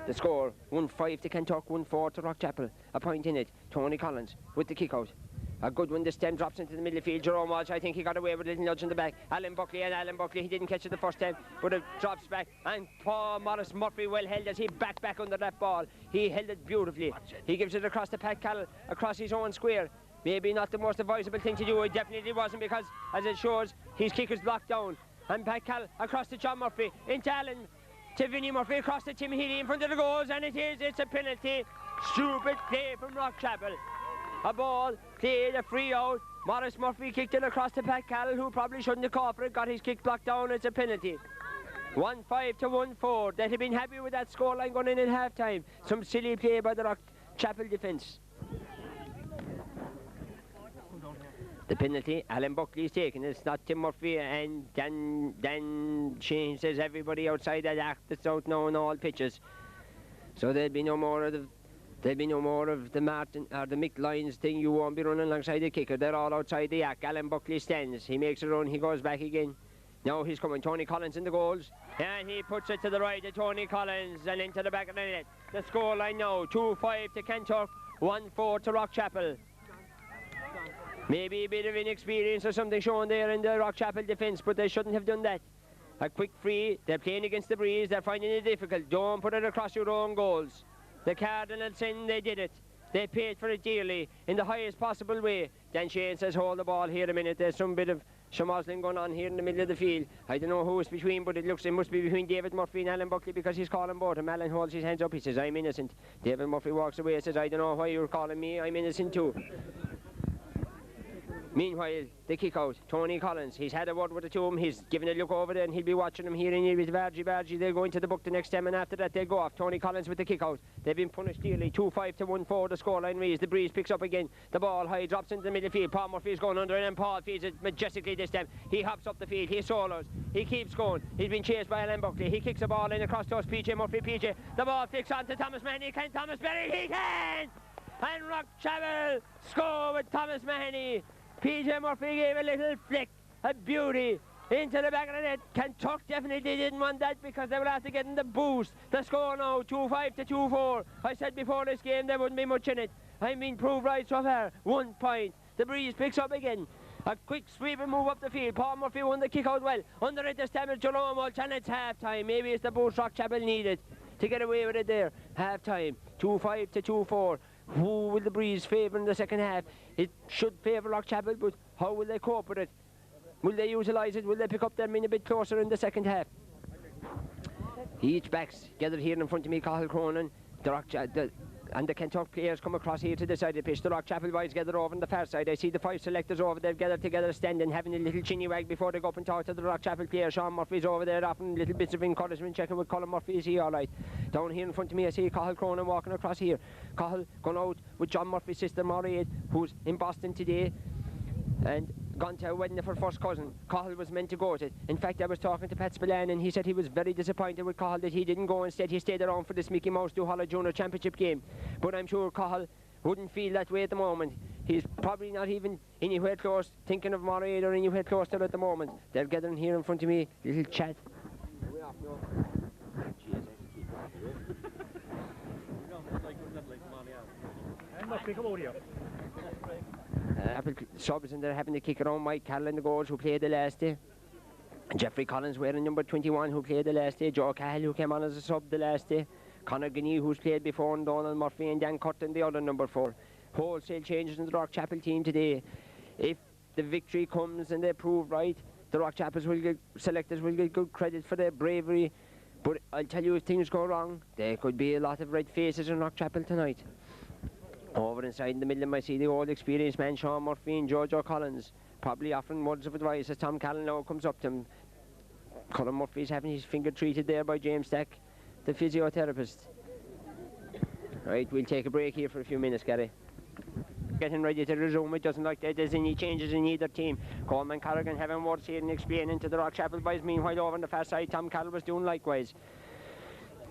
The score, 1-5 to Kanturk, 1-4 to Rockchapel. A point in it. Tony Collins with the kick out. A good one this time, drops into the middle of the field. Jerome Walsh, I think he got away with a little nudge in the back. Alan Buckley, he didn't catch it the first time, but it drops back. And Paul Morris Murphy well held as he backed back under that ball. He held it beautifully. He gives it across to Pat Carroll, across his own square. Maybe not the most advisable thing to do. It definitely wasn't, because, as it shows, his kick is blocked down. And Pat Carroll across to John Murphy, into Alan, to Vinnie Murphy, across to Tim Healy in front of the goals, and it's a penalty. Stupid play from Rockchapel. A ball played, a free out. Morris Murphy kicked it across to Pat Carroll, who probably shouldn't have caught for it, got his kick blocked down. It's a penalty. 1-5 to 1-4. They'd have been happy with that scoreline going in at half time. Some silly play by the Rockchapel defence. The penalty, Alan Buckley's taking it. It's not Tim Murphy, and Dan Shane says everybody outside that act that's out now on all pitches. So there'll be no more of the Martin or the Mick Lyons thing. You won't be running alongside the kicker. They're all outside the act. Alan Buckley stands. He makes a run. He goes back again. Now he's coming. Tony Collins in the goals. And he puts it to the right of Tony Collins and into the back of the net. The score line now, 2-5 to Kanturk, 1-4 to Rockchapel. Maybe a bit of inexperience or something shown there in the Rockchapel defence, but they shouldn't have done that. A quick free. They're playing against the breeze. They're finding it difficult. Don't put it across your own goals. The Cardinals in, they did it. They paid for it dearly in the highest possible way. Dan Shane says, hold the ball here a minute. There's some bit of shamozzling going on here in the middle of the field. I don't know who it's between, but it must be between David Murphy and Alan Buckley, because he's calling both. And Alan holds his hands up. He says, I'm innocent. David Murphy walks away and says, I don't know why you're calling me. I'm innocent too. Meanwhile, the kick out, Tony Collins, he's had a word with the two of them, he's given a look over there and he'll be watching them here and here with Bargy. They'll go into the book the next time, and after that they'll go off. Tony Collins with the kick out. They've been punished dearly, 2-5 to 1-4, the scoreline reads. The breeze picks up again, the ball high, drops into the middle field. Paul Murphy's going under it and Paul feeds it majestically this time. He hops up the field, he solos, he keeps going. He's been chased by Alan Buckley. He kicks the ball in across to us, PJ Murphy. The ball flicks on to Thomas Mahoney. Can Thomas bury it? He can! And Rockchapel score with Thomas Mahoney. PJ Murphy gave a little flick, a beauty, into the back of the net. Kanturk definitely didn't want that, because they were after getting the boost. The score now, 2-5 to 2-4. I said before this game there wouldn't be much in it. I'm being proved right so far. 1 point. The breeze picks up again. A quick sweep and move up the field. Paul Murphy won the kick out well. Under it this time is Jerome Walsh, and it's half time. Maybe it's the boost Rockchapel needed to get away with it there. Half time, 2-5 to 2-4. Who will the breeze favour in the second half? It should favour Rockchapel, but how will they cope with it? Will they utilise it? Will they pick up their men a bit closer in the second half? Each backs gathered here in front of me, Cathal Cronin, and the Kanturk players come across here to the side of the pitch. The Rockchapel boys gather over on the far side. I see the 5 selectors over there gathered together, standing, having a little chinny wag before they go up and talk to the Rockchapel players. Sean Murphy's over there offering little bits of encouragement, checking with Colin Murphy. Is he all right? Down here in front of me I see Cathal Cronin walking across here. Cathal going out with John Murphy's sister Maureen, who's in Boston today and gone to a wedding of her first cousin. Cathal was meant to go to it. In fact, I was talking to Pat Spillane and he said he was very disappointed with Cathal that he didn't go. Instead he stayed around for this Mickey Mouse Duhallow Junior Championship game. But I'm sure Cathal wouldn't feel that way at the moment. He's probably not even anywhere close thinking of Maureen or anywhere close to it at the moment. They're gathering here in front of me, little chat. Subs, and they're having to kick around Mike Carroll in the goals, who played the last day. Jeffrey Collins wearing number 21, who played the last day. Joe Cahill, who came on as a sub the last day. Conor Guinea, who's played before, and Donald Murphy and Dan Curtin, the other number 4. Wholesale changes in the Rockchapel team today. If the victory comes and they prove right, the Rockchapel selectors will get good credit for their bravery. But I'll tell you, if things go wrong, there could be a lot of red faces in Rockchapel tonight. Over inside in the middle, I see the old experienced man Sean Murphy and Jojo Collins probably offering words of advice as Tom Callan now comes up to him. Colin Murphy's having his finger treated there by James Stack, the physiotherapist. Right, we'll take a break here for a few minutes, Gary. Getting ready to resume. It doesn't look like there's any changes in either team. Coleman Corrigan having words here and explaining to the Rockchapel boys. Meanwhile, over on the far side, Tom Callan was doing likewise.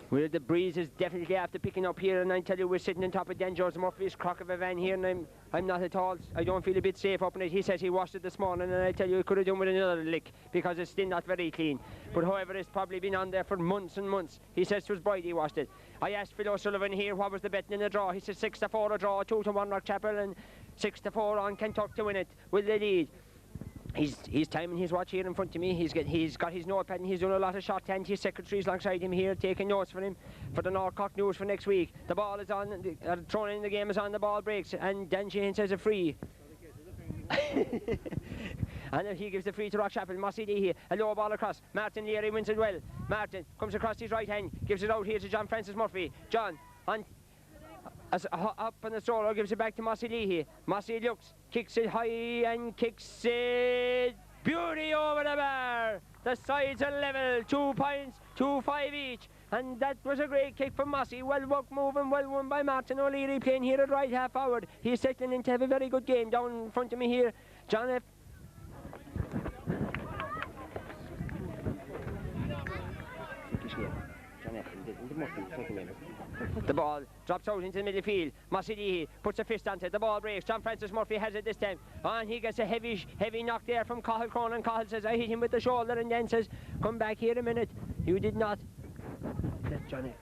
Well, the breeze is definitely after picking up here, and I tell you, we're sitting on top of Dan George Murphy's crock of a van here, and I'm not at all, I don't feel a bit safe up in it. He says he washed it this morning, and I tell you, he could have done with another lick, because it's still not very clean. But however, it's probably been on there for months and months. He says it was bright he washed it. I asked Phil O'Sullivan here what was the betting in the draw. He said 6-4 a draw, 2-1 Rockchapel, and 6-4 on Kanturk to win it with the lead. He's timing his watch here in front of me. He's got his notepad and he's doing a lot of shorthand. His secretary's alongside him here taking notes for him for the North Cork News for next week. The ball is on, thrown in, the game is on, the ball breaks, and Dan Shane says a free. And he gives the free to Rockchapel. Mossy Leahy, a low ball across. Martin Leary wins it well. Martin comes across his right hand, gives it out here to John Francis Murphy. John on up on the stroller, gives it back to Mossy Leahy. Mossy looks, kicks it high and kicks it. Beauty over the bar. The sides are level. 2 points, 2-5 each. And that was a great kick from Mossy. Well worked moving, well won by Martin O'Leary, playing here at right half forward. He's settling in to have a very good game down in front of me here. John F. The ball drops out into the middle field. Mossy Leahy puts a fist onto it. The ball breaks. John Francis Murphy has it this time. And he gets a heavy knock there from Cahill Cronin. Cahill says, I hit him with the shoulder, and then says, come back here a minute. You did not. Let John F.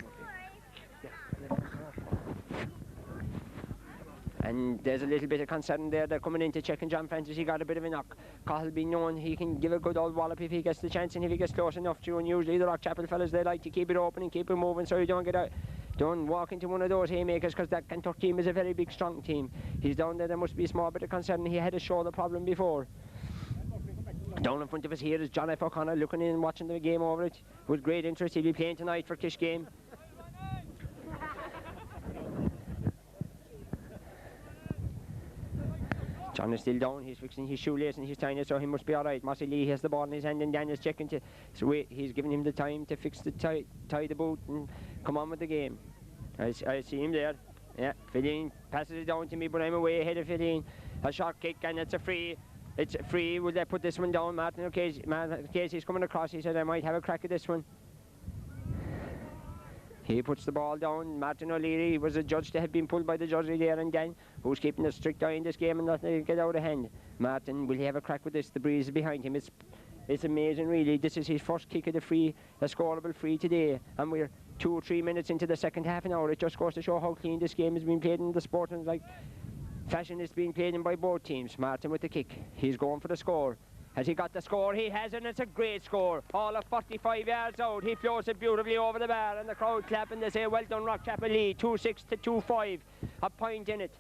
And there's a little bit of concern there. They're coming in to check, and John Francis, he got a bit of a knock. Cahill being known, he can give a good old wallop if he gets the chance and if he gets close enough to. And usually the Rockchapel fellas, they like to keep it open and keep it moving so you don't get out. Don't walk into one of those haymakers, because that Kanturk team is a very big, strong team. He's down there must be a small bit of concern. He had a shoulder problem before. Down in front of us here is John F. O'Connor looking in and watching the game over it with great interest. He'll be playing tonight for Kish game. John is still down. He's fixing his shoelace and he's tying it, so he must be alright. Mossy Lee has the ball in his hand and Daniel's checking to. So he's giving him the time to fix the tie the boot and come on with the game. I see him there. Yeah, Filleen passes it down to me, but I'm away ahead of Filleen. A short kick and it's a free. It's free. Will they put this one down? Martin Casey's coming across. He said, I might have a crack at this one. He puts the ball down. Martin O'Leary was a judge to have been pulled by the judge there and then, who's keeping a strict eye in this game and not letting it get out of hand. Martin, will he have a crack with this? The breeze is behind him. It's amazing, really. This is his first kick of the free, a scoreable free today. And we're 2 or 3 minutes into the second half an hour. It just goes to show how clean this game has been played in the sport, and like fashion is being played in by both teams. Martin with the kick. He's going for the score. Has he got the score? He has, and it's a great score. All of 45 yards out. He floats it beautifully over the bar, and the crowd clapping. They say, well done, Rockchapel lead, 2-6 to 2-5. A point in it.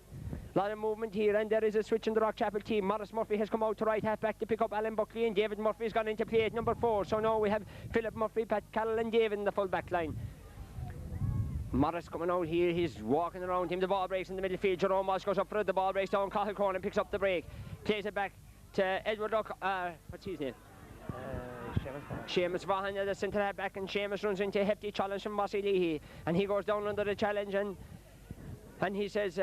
A lot of movement here, and there is a switch in the Rockchapel team. Morris Murphy has come out to right half back to pick up Alan Buckley, and David Murphy has gone into play at number 4. So now we have Philip Murphy, Pat Carroll and David in the full back line. Morris coming out here, he's walking around him. The ball breaks in the middle field. Jerome Walsh goes up for it. The ball breaks down. Cahill Cronin picks up the break, plays it back to Edward what's his name? Seamus Vaughan at the centre half back, and Seamus runs into a hefty challenge from Mossy Leahy, and he goes down under the challenge, and he says,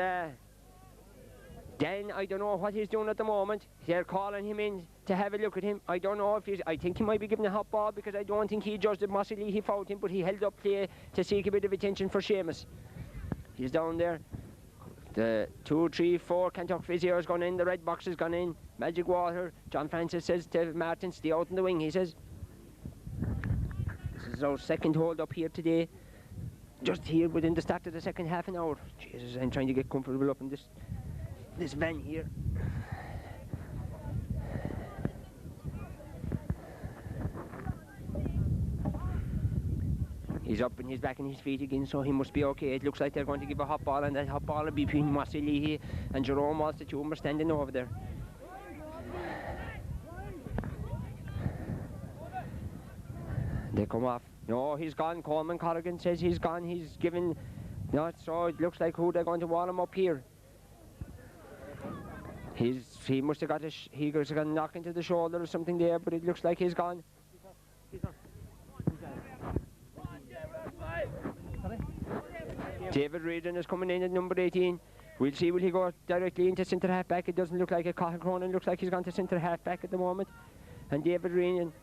Dan, I don't know what he's doing at the moment. They're calling him in to have a look at him. I don't know if I think he might be giving a hot ball, because I don't think he judged that Mossy Leahy fouled him, but he held up play to seek a bit of attention for Seamus. He's down there. The 2, 3, 4 Kanturk physio has gone in, the red box has gone in, magic water. John Francis says to Martin, stay out in the wing, he says. This is our second hold up here today, just here within the start of the second half an hour. Jesus, I'm trying to get comfortable up in this van here. He's up and he's back on his feet again, so he must be okay. It looks like they're going to give a hot ball, and that hot ball will be between Mossy Leahy and Jerome Walsh. The two of them are standing over there. They come off. No, he's gone. Coleman Corrigan says he's gone. He's given. No, so it looks like who they're going to wall him up here. He must have got he got a knock into the shoulder or something there, but it looks like he's gone. David Reardon is coming in at number 18. We'll see, will he go directly into centre half back? It doesn't look like it. Cahill Cronin looks like he's gone to centre half back at the moment. And David Reardon,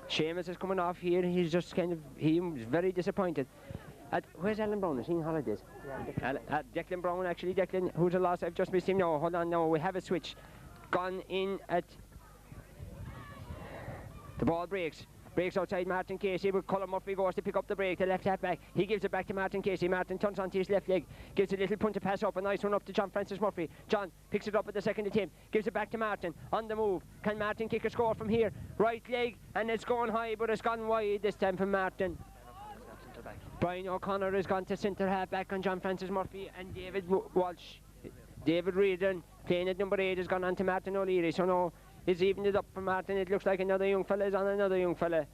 Seamus is coming off here. He's just he was very disappointed. Where's Alan Brown? Is he in holidays? Yeah, Declan Brown, actually. Declan, who's a loss? I've just missed him. No, hold on, no, we have a switch. Gone in at. The ball breaks. Breaks outside Martin Casey, but Colin Murphy goes to pick up the break, the left half back. He gives it back to Martin Casey. Martin turns onto his left leg, gives a little punter pass up, a nice one up to John Francis Murphy. John picks it up at the second attempt, gives it back to Martin, on the move. Can Martin kick a score from here? Right leg, and it's going high, but it's gone wide this time from Martin. Brian O'Connor has gone to centre half back on John Francis Murphy, and David Walsh. David Reardon, playing at number 8, has gone on to Martin O'Leary. So now it's evened it up for Martin. It looks like another young fella is on another young fella.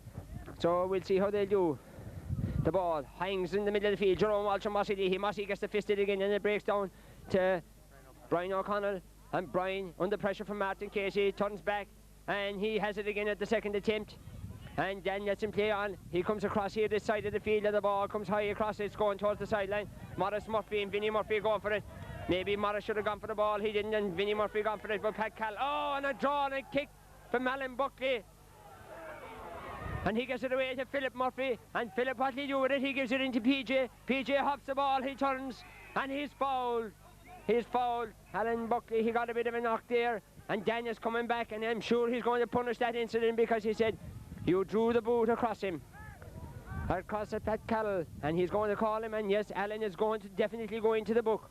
So we'll see how they do. The ball hangs in the middle of the field. Jerome Walsh and Mossy Leahy. Mossy gets the fisted again, and it breaks down to Brian O'Connell. And Brian, under pressure from Martin Casey, turns back, and he has it again at the second attempt. And then lets him play on. He comes across here this side of the field, and the ball comes high across. It's going towards the sideline. Morris Murphy and Vinnie Murphy go for it. Maybe Morris should have gone for the ball. He didn't, and Vinnie Murphy gone for it. But Pat Cal, oh, and a draw and a kick from Alan Buckley. And he gives it away to Philip Murphy. And Philip, what'll he do with it? He gives it into PJ. PJ hops the ball, he turns, and he's fouled. He's fouled. Alan Buckley, he got a bit of a knock there. And Daniel's coming back, and I'm sure he's going to punish that incident because he said, you drew the boot across him. Across at Pat Carroll. And he's going to call him, and yes, Alan is going to definitely go into the book.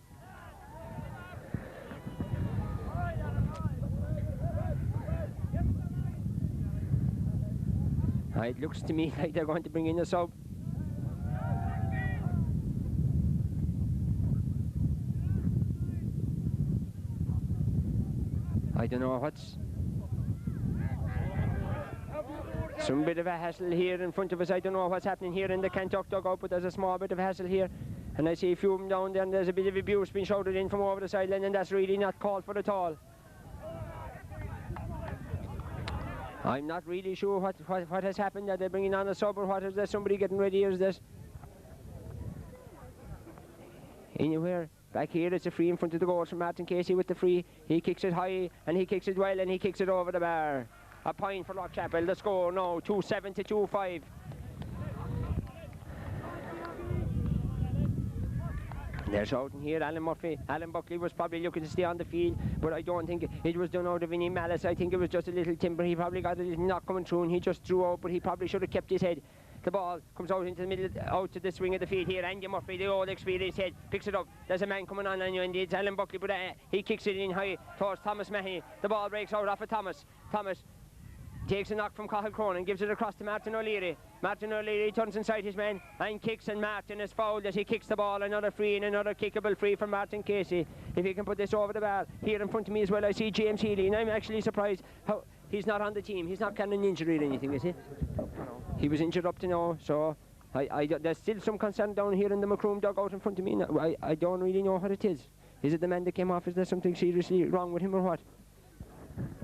It looks to me like they're going to bring in a sub. I don't know what's... Some bit of a hassle here in front of us. I don't know what's happening here in the Kanturk dugout, but there's a small bit of a hassle here. And I see a few of them down there, and there's a bit of abuse being shouted in from over the sideline, and that's really not called for at all. I'm not really sure what has happened. Are they bringing on a sub, or what? Is there somebody getting ready? Is this? Anywhere. Back here, it's a free in front of the goal from Martin Casey with the free. He kicks it high, and he kicks it well, and he kicks it over the bar. A point for Rockchapel. The score now, 2-7 to 2-5. They're shouting here, Alan Murphy. Alan Buckley was probably looking to stay on the field, but I don't think it was done out of any malice. I think it was just a little timber. He probably got a little knock coming through, and he just threw out, but he probably should have kept his head. The ball comes out into the middle, out to the swing of the field here. Andy Murphy, the old experienced head, picks it up. There's a man coming on you, and it's Alan Buckley, but he kicks it in high towards Thomas Mahoney. The ball breaks out off of Thomas. Thomas takes a knock from Cathal Cronin and gives it across to Martin O'Leary. Martin O'Leary turns inside his man and kicks, and Martin is fouled as he kicks the ball. Another free and another kickable free from Martin Casey. If he can put this over the bar. Here in front of me as well, I see James Healy, and I'm actually surprised how he's not on the team. He's not carrying an injury or anything, is he? He was injured up to now, so there's still some concern down here in the Macroom dugout in front of me. I don't really know what it is. Is it the man that came off? Is there something seriously wrong with him or what?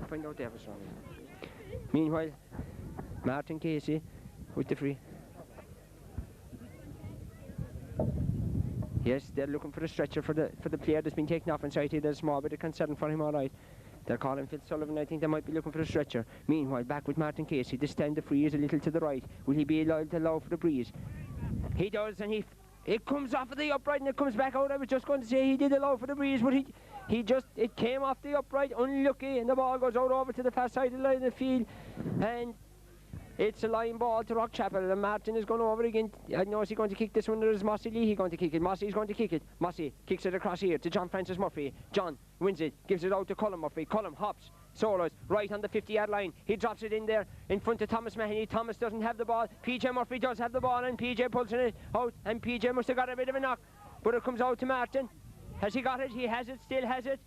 I'll find out there what's wrong. Meanwhile, Martin Casey with the free. Yes, they're looking for a stretcher for the player that's been taken off inside here. There's a small bit of concern for him, all right. They're calling Fitzsullivan. I think they might be looking for a stretcher. Meanwhile, back with Martin Casey. This time the free is a little to the right. Will he be allowed to allow for the breeze? He does, and it comes off of the upright and it comes back out. I was just going to say he did allow for the breeze, but it came off the upright, unlucky, and the ball goes out over to the far side of the line of the field, and it's a line ball to Rockchapel, and Martin is going over again. I don't know, is he going to kick this one, or is Mossy Lee going to kick it? Mossy's going to kick it. Mossy kicks it across here to John Francis Murphy. John wins it, gives it out to Colin Murphy. Colin hops, solos, right on the 50-yard line. He drops it in there in front of Thomas Mahoney. Thomas doesn't have the ball. PJ Murphy does have the ball, and PJ pulls it out, and PJ must have got a bit of a knock, but it comes out to Martin. Has he got it? He has it, still has it.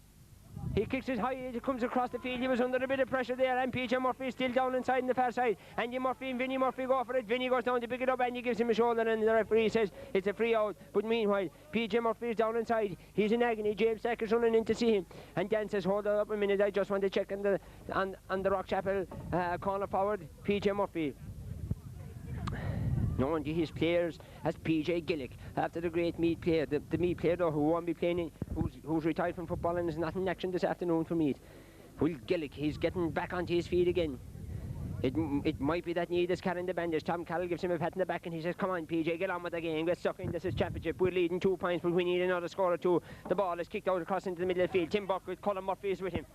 He kicks it high, it comes across the field. He was under a bit of pressure there, and PJ Murphy is still down inside in the far side. Andy Murphy and Vinnie Murphy go for it. Vinnie goes down to pick it up, and he gives him a shoulder, and the referee says it's a free out. But meanwhile, PJ Murphy is down inside. He's in agony. James Sacker's running in to see him. And Dan says, hold up a minute, I just want to check on the Rockchapel corner forward, PJ Murphy. Known to his players as PJ Gillick, after the great Meath player, the Meath player though, who won't be playing, who's retired from football and is not in action this afternoon for Meath. Will Gillick, he's getting back onto his feet again. It might be that Need is carrying the bandage. Tom Carroll gives him a pat in the back and he says, come on PJ, get on with the game, get stuck in, this is championship, we're leading 2 points, but we need another score or two. The ball is kicked out across into the middle of the field. Tim Buck with Colin Murphy is with him.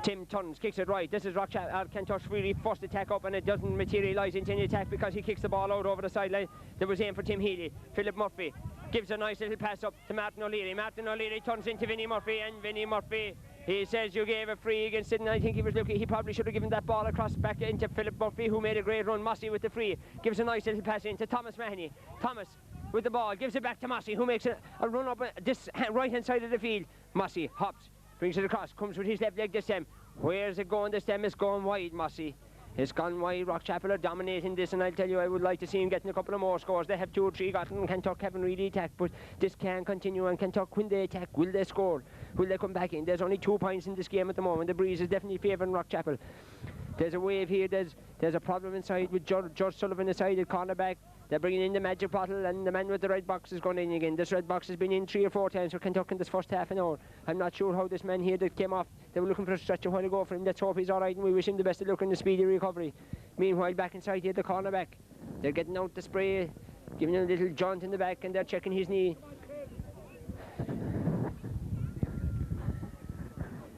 Tim turns, kicks it right. This is Rockchapel. Kanturk's really first attack up, and it doesn't materialise into any attack because he kicks the ball out over the sideline. There was aim for Tim Healy. Philip Murphy gives a nice little pass up to Martin O'Leary. Martin O'Leary turns into Vinnie Murphy, and Vinnie Murphy, he says you gave a free against it, and I think he was lucky. He probably should have given that ball across back into Philip Murphy, who made a great run. Mossy with the free gives a nice little pass into Thomas Mahoney. Thomas with the ball gives it back to Mossy, who makes a run up this right hand side of the field. Mossy hops, brings it across, comes with his left leg this time. Where's it going this time? It's going wide, Mossy. It's gone wide. Rockchapel are dominating this, and I'll tell you, I would like to see him getting a couple of more scores. They have 2 or 3 gotten, and Kanturk haven't really attacked, but this can continue, and Kanturk, when they attack, will they score? Will they come back in? There's only 2 points in this game at the moment. The breeze is definitely favouring Rockchapel. There's a wave here. There's a problem inside with George Sullivan inside at cornerback. They're bringing in the magic bottle, and the man with the red box is going in again. This red box has been in 3 or 4 times for Kanturk in this first half an hour. I'm not sure how this man here that came off, they were looking for a stretch a while ago for him. Let's hope he's all right, and we wish him the best of luck in the speedy recovery. Meanwhile, back inside here, the cornerback. They're getting out the spray, giving him a little jaunt in the back, and they're checking his knee.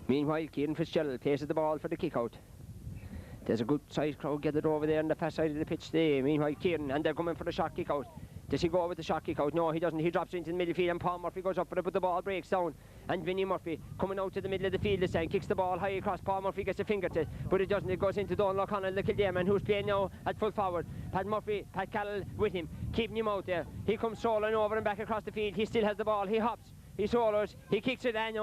Meanwhile, Kieran Fitzgerald places the ball for the kick-out. There's a good sized crowd gathered over there on the far side of the pitch today. Meanwhile, Kieran, and they're coming for the shot kick out. Does he go with the shot kick out? No, he doesn't. He drops into the midfield, and Paul Murphy goes up for it, but the ball breaks down. And Vinnie Murphy coming out to the middle of the field this time, kicks the ball high across. Paul Murphy gets a finger to it, but it doesn't. It goes into Donald O'Connell, the Kildare man, who's playing now at full forward. Pat Carroll with him, keeping him out there. He comes soloing over and back across the field. He still has the ball. He hops. He solos, he kicks it, and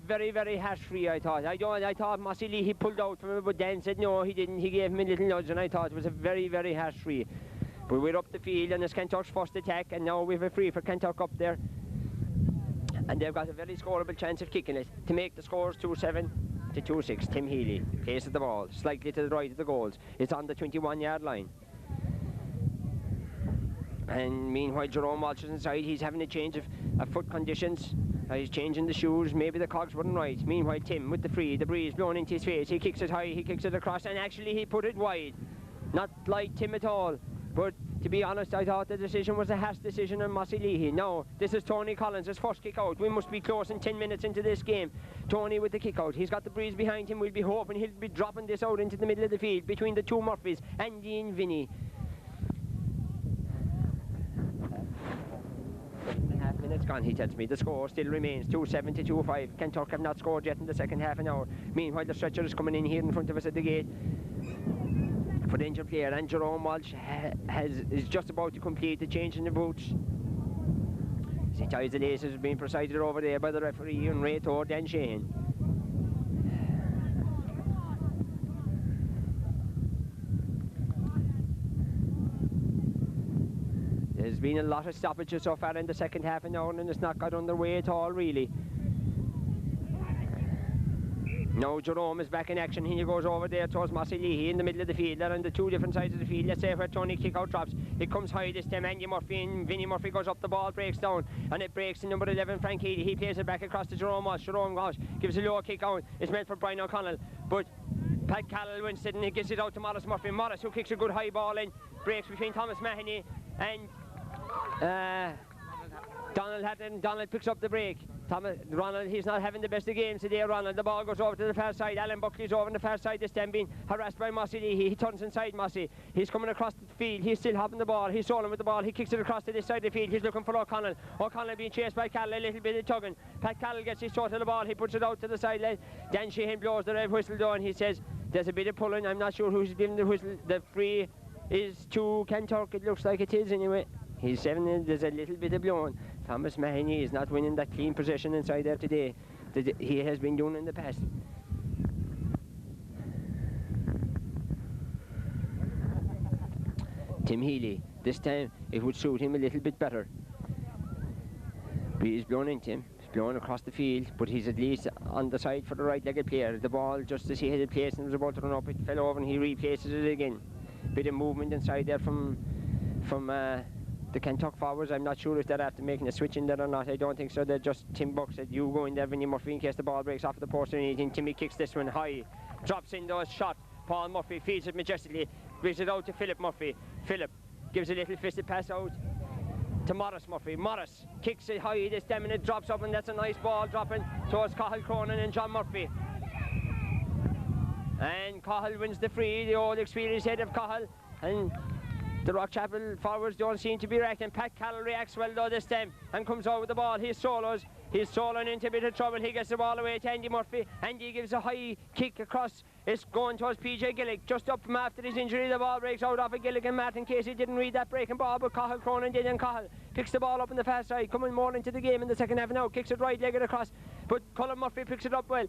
very, very harsh free, I thought. I thought Mossy Lee, he pulled out from it, but Dan said no, he didn't. He gave him a little nudge, and I thought it was a very, very harsh free. But we're up the field, and it's Kanturk's first attack, and now we have a free for Kanturk up there. And they've got a very scoreable chance of kicking it to make the scores 2-7 to 2-6. Tim Healy places the ball slightly to the right of the goals. It's on the 21-yard line. And meanwhile, Jerome Walsh is inside. He's having a change of foot conditions. He's changing the shoes. Maybe the cogs weren't right. Meanwhile, Tim with the free, the breeze blowing into his face. He kicks it high, he kicks it across, and actually he put it wide. Not like Tim at all. But to be honest, I thought the decision was a harsh decision on Mossy Leahy. No, this is Tony Collins' first kick out. We must be close in 10 minutes into this game. Tony with the kick out. He's got the breeze behind him. We'll be hoping he'll be dropping this out into the middle of the field between the two Murphys, Andy and Vinnie. 2.5 minutes gone, he tells me. The score still remains 2-7 to 2-5. Kanturk have not scored yet in the second half an hour. Meanwhile, the stretcher is coming in here in front of us at the gate for the injured player, and Jerome Walsh is just about to complete the change in the boots. He ties the laces, being presided over there by the referee and Raytor Dan Shane. There's been a lot of stoppages so far in the second half an hour, and it's not got underway at all, really. Now Jerome is back in action. He goes over there towards Mossy Leahy in the middle of the field. They're on the two different sides of the field. Let's say where Tony kick-out drops. It comes high this time. Andy Murphy and Vinnie Murphy goes up. The ball breaks down, and it breaks to number 11, Frank Healy. He plays it back across to Jerome Walsh. Jerome Walsh gives a low kick out. It's meant for Brian O'Connell, but Pat Carroll wins it, and he gives it out to Morris Murphy. Morris, who kicks a good high ball in, breaks between Thomas Mahoney and Donald Hatton. Donald picks up the break. Ronald, he's not having the best of games today, Ronald. The ball goes over to the far side. Alan Buckley's over on the far side this time, being harassed by Mossy Leahy. He turns inside Mossy. He's coming across the field. He's still having the ball. He's soloing with the ball. He kicks it across to this side of the field. He's looking for O'Connell. O'Connell being chased by Carroll. A little bit of tugging. Pat Carroll gets his toe to the ball. He puts it out to the sideline. Dan Sheehan blows the red whistle down. He says there's a bit of pulling. I'm not sure who's giving the whistle. The free is to Kanturk. It looks like it is anyway. He's 7, there's a little bit of blowing. Thomas Mahoney is not winning that clean possession inside there today that he has been doing in the past. Tim Healy, this time it would suit him a little bit better. Breeze blowing into him, he's blowing across the field, but he's at least on the side for the right-legged player. The ball, just as he had it placed and was about to run up, it fell over and he replaces it again. Bit of movement inside there from the Kanturk forwards. I'm not sure if they're after making a switch in there or not. I don't think so. They're just, Tim Buck said, you go in there, Vinnie Murphy, in case the ball breaks off the post or anything. Timmy kicks this one high, drops in those shot. Paul Murphy feeds it majestically, brings it out to Philip Murphy. Philip gives a little fisted pass out to Morris Murphy. Morris kicks it high this time, and it drops up, and that's a nice ball dropping towards Cahill Cronin and John Murphy. And Cahill wins the free, the old experienced head of Cahill, and the Rockchapel forwards don't seem to be reacting. Pat Carroll reacts well though this time and comes out with the ball. He's soloing into a bit of trouble. He gets the ball away to Andy Murphy. Andy gives a high kick across. It's going towards PJ Gillick. Just up from after his injury, the ball breaks out off of Gillick, and Martin Casey didn't read that breaking ball, but Cahill Cronin did, and Cahill picks the ball up on the far side, coming more into the game in the second half now. Kicks it right-legged across, but Colin Murphy picks it up well.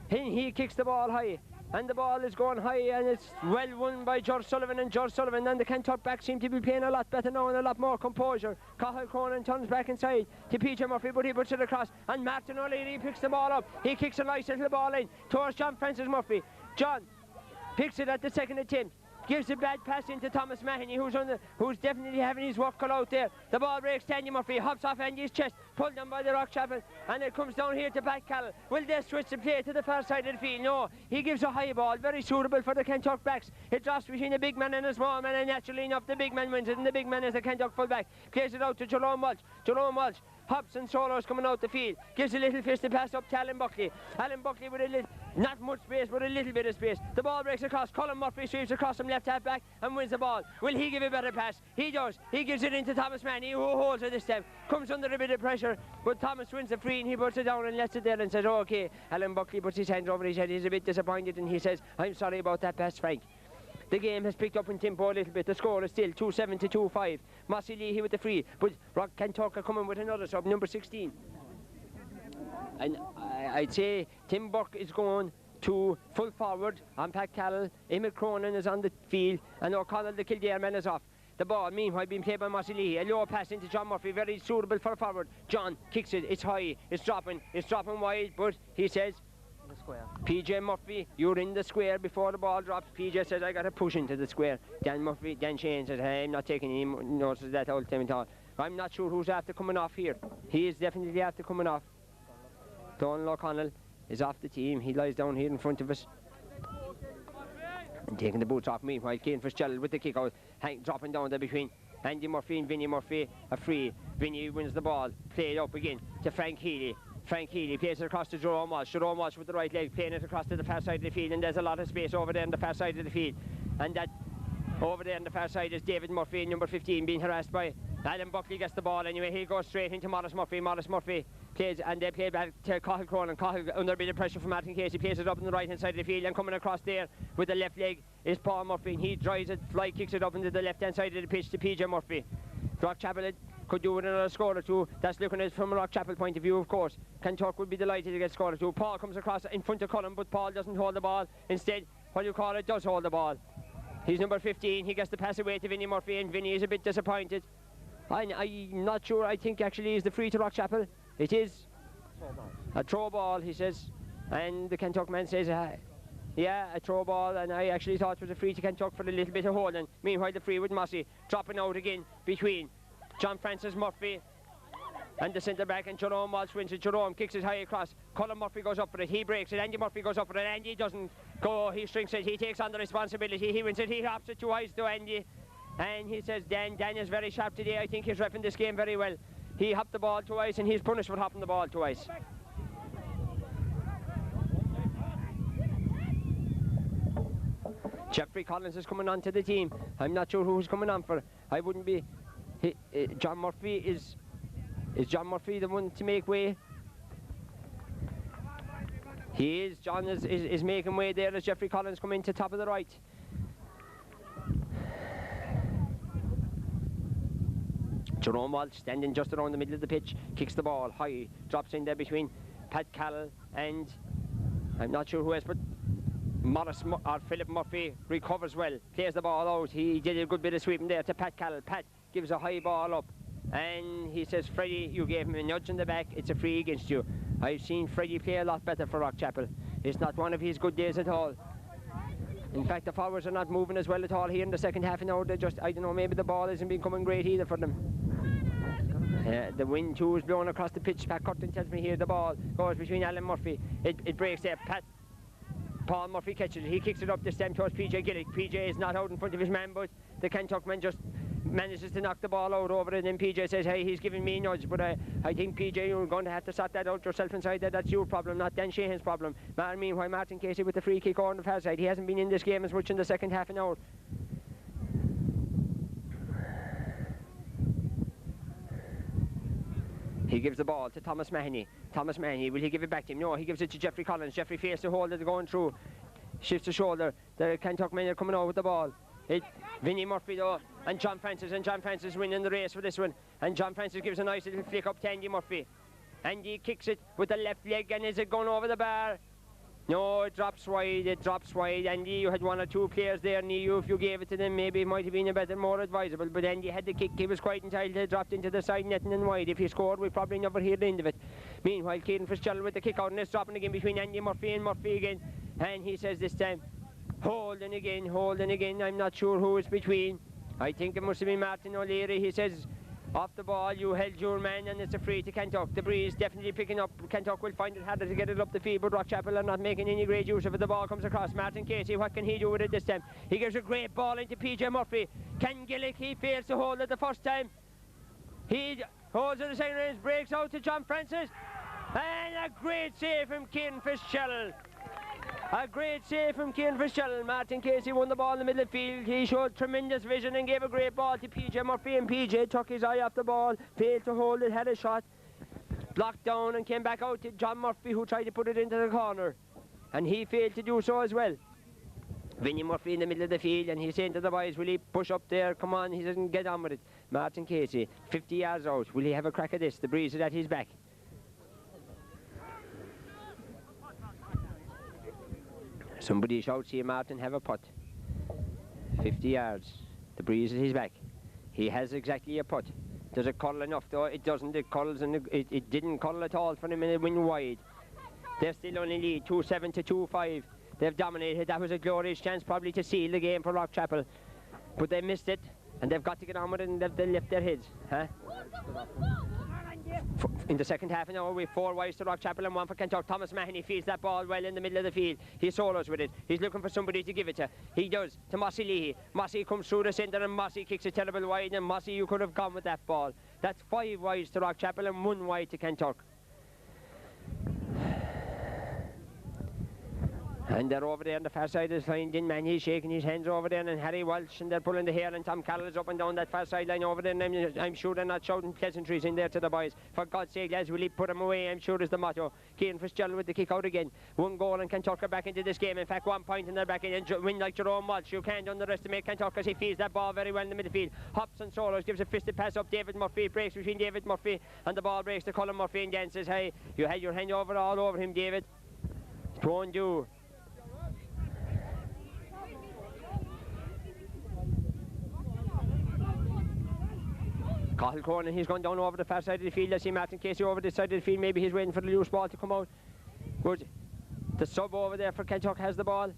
He kicks the ball high, and the ball is going high, and it's well won by George Sullivan, and George Sullivan and the Kanturk back seem to be playing a lot better now and a lot more composure. Cahill Cronin turns back inside to PJ Murphy, but he puts it across, and Martin O'Leary picks the ball up. He kicks a nice little ball in towards John Francis Murphy. John picks it at the second attempt. Gives a bad pass into Thomas Mahoney, who's definitely having his work cut out there. The ball breaks to Andy Murphy, hops off Andy's chest, pulled down by the Rockchapel, and it comes down here to Pat Callell. Will they switch the play to the far side of the field? No, he gives a high ball, very suitable for the Kanturk backs. It drops between a big man and a small man, and naturally enough the big man wins it, and the big man is the Kanturk fullback. Plays it out to Jerome Walsh. Jerome Walsh hops and solos coming out the field, gives a little fisted pass up to Alan Buckley. Alan Buckley with a little, not much space, but a little bit of space. The ball breaks across. Colin Murphy sweeps across from left half back and wins the ball. Will he give a better pass? He does. He gives it into Thomas Manny, who holds it this time. Comes under a bit of pressure, but Thomas wins the free and he puts it down and lets it there and says, oh, okay. Alan Buckley puts his hands over his head. He's a bit disappointed and he says, I'm sorry about that pass, Frank. The game has picked up in tempo a little bit. The score is still 2-7 to 2-5. Mossy Leahy with the free, but Kanturk are coming with another sub, number 16. And I'd say Tim Burke is going to full forward on Pat Callell. Emmet Cronin is on the field, and O'Connell, the Kildare man, is off. The ball, meanwhile, being played by Mossy Leahy. A low pass into John Murphy, very suitable for forward. John kicks it, it's high, it's dropping wide, but he says, The square. PJ Murphy, you're in the square before the ball drops. PJ says, I got to push into the square. Dan Shane says, hey, I'm not taking any notice of that all the time at all. I'm not sure who's after coming off here. He is definitely after coming off. Donald O'Connell is off the team. He lies down here in front of us. And taking the boots off. Meanwhile, Cian Fitzgerald with the kick out, dropping down there between Andy Murphy and Vinnie Murphy. A free. Vinnie wins the ball. Played up again to Frank Healy. Frank Healy plays it across to Jerome Walsh. Jerome Walsh with the right leg, playing it across to the far side of the field, and there's a lot of space over there on the far side of the field. And that over there on the far side is David Murphy, number 15, being harassed by Alan Buckley. Gets the ball anyway. He goes straight into Morris Murphy. Morris Murphy plays, and they play back to Cathal Cronin. Cathal, under a bit of pressure from Martin Casey, plays it up on the right hand side of the field, and coming across there with the left leg is Paul Murphy, and he drives it, fly kicks it up into the left hand side of the pitch to PJ Murphy. Rockchapel could do with another score or two. That's looking at it from a Rockchapel point of view, of course. Kanturk would be delighted to get a score or two. Paul comes across in front of Cullen, but Paul doesn't hold the ball. Instead, does hold the ball. He's number 15. He gets the pass away to Vinnie Murphy, and Vinnie is a bit disappointed. I'm not sure. I think actually is the free to Rockchapel. It is a throw ball, he says. And the Kanturk man says, yeah, a throw ball, and I actually thought it was a free to Kanturk for a little bit of holding. Meanwhile, the free with Mossy dropping out again between John Francis Murphy and the centre back, and Jerome Walsh wins it. Jerome kicks it high across. Colin Murphy goes up for it. He breaks it. Andy Murphy goes up for it. Andy doesn't go. He strings it. He takes on the responsibility. He wins it. He hops it 2 eyes to Andy. And he says, Dan is very sharp today. I think he's reffing this game very well. He hopped the ball twice, and he's punished for hopping the ball twice. Jeffrey Collins is coming on to the team. I'm not sure who's coming on for. I wouldn't be. John Murphy is John Murphy the one to make way? He is. John is making way there as Jeffrey Collins come into top of the right. Jerome Walsh standing just around the middle of the pitch, kicks the ball high, drops in there between Pat Callell and I'm not sure who else, but Philip Murphy recovers well, plays the ball out. He did a good bit of sweeping there to Pat Callell. Pat gives a high ball up, and he says, Freddie, you gave him a nudge in the back, it's a free against you. I've seen Freddie play a lot better for Rockchapel. It's not one of his good days at all. In fact, the forwards are not moving as well at all here in the second half an hour. They just, I don't know, maybe the ball isn't becoming great either for them. The wind too is blowing across the pitch. Pat Curtin tells me here the ball goes between Alan Murphy. It breaks there. Paul Murphy catches it. He kicks it up this time towards PJ Gillick. PJ is not out in front of his man, but the Kanturk man just manages to knock the ball out over it, and PJ says, hey, he's giving me a nudge, but I think PJ, you're going to have to sort that out yourself inside there. That's your problem, not Dan Sheehan's problem. Meanwhile, Martin Casey with the free kick on the far side. He hasn't been in this game as much in the second half an hour. He gives the ball to Thomas Mahoney. Thomas Mahoney, will he give it back to him? No, he gives it to Jeffrey Collins. Jeffrey fails to hold it going through. Shifts the shoulder. The Kanturk men are coming out with the ball. Vinnie Murphy though, and John Francis winning the race for this one. And John Francis gives a nice little flick up to Andy Murphy. Andy kicks it with the left leg, and is it going over the bar? No, it drops wide, Andy, you had 1 or 2 players there near you. If you gave it to them, maybe it might have been a better, more advisable. But Andy had the kick, he was quite entitled, it dropped into the side netting and wide. If he scored, we probably never hear the end of it. Meanwhile, Cian Fitzgerald with the kick out, and it's dropping again between Andy Murphy and Murphy again. And he says this time, Holding again. I'm not sure who it's between. I think it must have been Martin O'Leary. He says, off the ball, you held your man, and it's a free to Kanturk. The breeze definitely picking up. Kanturk will find it harder to get it up the field, but Rockchapel are not making any great use of it. The ball comes across. Martin Casey, what can he do with it this time? He gives a great ball into PJ Murphy. Ken Gillick, he fails to hold it the first time. He holds it the second range, breaks out to John Francis. And a great save from Kieran Fitzgerald. Martin Casey won the ball in the middle of the field. He showed tremendous vision and gave a great ball to PJ Murphy, and PJ took his eye off the ball, failed to hold it, had a shot, blocked down and came back out to John Murphy, who tried to put it into the corner, and he failed to do so as well. Vinnie Murphy in the middle of the field, and he's saying to the boys, will he push up there? Come on, he doesn't get on with it. Martin Casey, 50 yards out. Will he have a crack at this? The breeze is at his back. Somebody shouts here, Martin, have a putt. 50 yards. The breeze at his back. He has exactly a putt. Does it curl enough though? It doesn't. It curls, and it didn't curl at all for him, and it went wide. They're still only lead, 2-7 to 2-5. They've dominated. That was a glorious chance probably to seal the game for Rockchapel. But they missed it, and they've got to get on with it, and they left their heads. Huh? In the second half an hour, we have 4 wides to Rockchapel and 1 for Kanturk. Thomas Mahoney feels that ball well in the middle of the field. He solos with it. He's looking for somebody to give it to. He does, to Mossy Leahy. Mossy comes through the centre, and Mossy kicks a terrible wide, and Mossy, you could have gone with that ball. That's 5 wides to Rockchapel and 1 wide to Kanturk. And they're over there on the far side of the line. Din Man, he's shaking his hands over there, and Harry Walsh, and they're pulling the hair, and Tom Carroll's up and down that far sideline over there, and I'm sure they're not shouting pleasantries in there to the boys. For God's sake, lads, will he put them away? I'm sure is the motto. Kieran Fitzgerald with the kick out again. 1 goal, and Kanturk are back into this game. In fact, 1 point, and they're back in, and win like Jerome Walsh. You can't underestimate Kanturk, because he feels that ball very well in the midfield. Hops and solos, gives a fisted pass up. David Murphy breaks between David Murphy, and the ball breaks to Colin Murphy, and Dan says, hey, you had your hand all over him, David. It won't do. Cathal Cronin, he's gone down over the far side of the field. I see Martin Casey over this side of the field. Maybe he's waiting for the loose ball to come out. But the sub over there for Kanturk has the ball.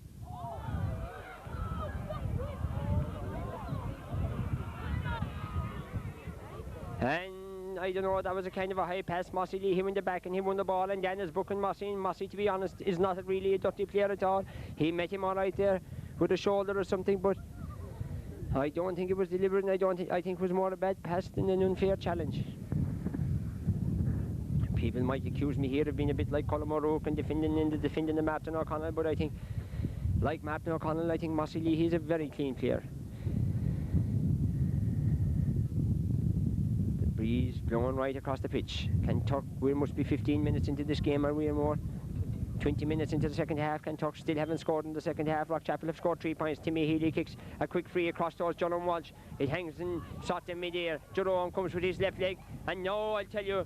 And I don't know, that was a kind of a high pass. Mossy Lee, he went the back and he won the ball, and Dan is booking Mossy. And Mossy, to be honest, is not really a dirty player at all. He met him all right there with a shoulder or something, but I don't think it was deliberate, and I think it was more a bad pass than an unfair challenge. People might accuse me here of being a bit like Colm O'Rourke and defending the Martin O'Connell, but I think, like Martin O'Connell, I think Mossy Lee, he's a very clean player. The breeze blowing right across the pitch. Kanturk, we must be 15 minutes into this game, or we are more. 20 minutes into the second half. Kanturk still haven't scored in the second half. Rockchapel have scored 3 points. Timmy Healy kicks a quick free across towards Jerome Walsh. It hangs in shot in mid-air. Jerome comes with his left leg, and no, I'll tell you,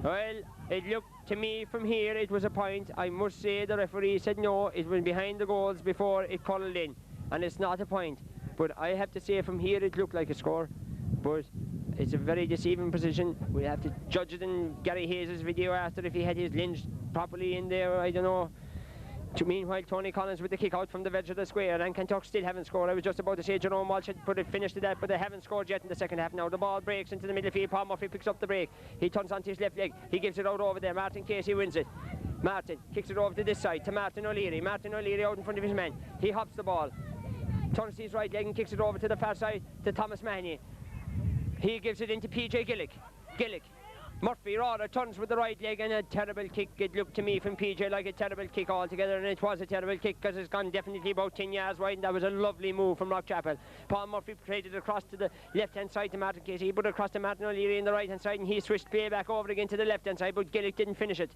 well, it looked to me from here it was a point. I must say the referee said no, it was behind the goals before it curled in, and it's not a point. But I have to say from here it looked like a score, but it's a very deceiving position. We'll have to judge it in Gary Hayes' video after, if he had his lens properly in there, I don't know. Meanwhile, Tony Collins with the kick out from the edge of the square, and Kanturk still haven't scored. I was just about to say Jerome Walsh had put it finished to that, but they haven't scored yet in the second half. Now the ball breaks into the middle field. Paul Murphy picks up the break. He turns onto his left leg. He gives it out over there. Martin Casey wins it. Martin kicks it over to this side to Martin O'Leary. Martin O'Leary out in front of his man. He hops the ball, turns to his right leg and kicks it over to the far side to Thomas Mahoney. He gives it into PJ Gillick. Murphy rather turns with the right leg, and a terrible kick. It looked to me from PJ like a terrible kick altogether, and it was a terrible kick because it's gone definitely about 10 yards wide, and that was a lovely move from Rockchapel. Paul Murphy played it across to the left-hand side to Martin Casey. He put it across to Martin O'Leary in the right-hand side, and he switched play back over again to the left-hand side, but Gillick didn't finish it.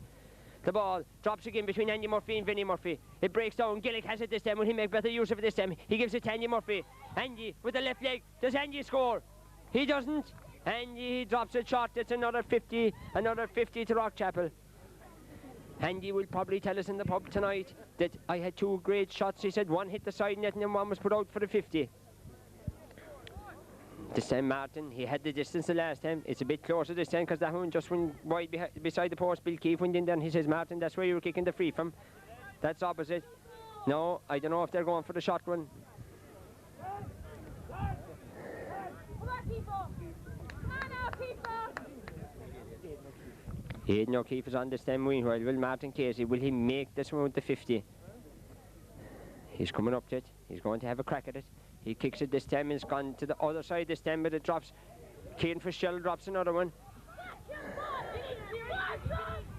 The ball drops again between Andy Murphy and Vinnie Murphy. It breaks down. Gillick has it this time. Will he make better use of it this time? He gives it to Andy Murphy. Andy with the left leg. Does Andy score? He doesn't. And he drops a shot. It's another 50 to Rockchapel. Andy will probably tell us in the pub tonight that I had 2 great shots. He said 1 hit the side net and then 1 was put out for the 50. This time Martin, he had the distance the last time. It's a bit closer this time because that one just went wide beside the post. Bill Keefe went in there and he says, Martin, that's where you were kicking the free from. That's opposite. No, I don't know if they're going for the shot one. Aidan O'Keefe is on this time. Meanwhile, will Martin Casey, will he make this one with the 50? He's coming up to it. He's going to have a crack at it. He kicks it this time. It's gone to the other side this time, but it drops. Cian Fitzgerald drops another one.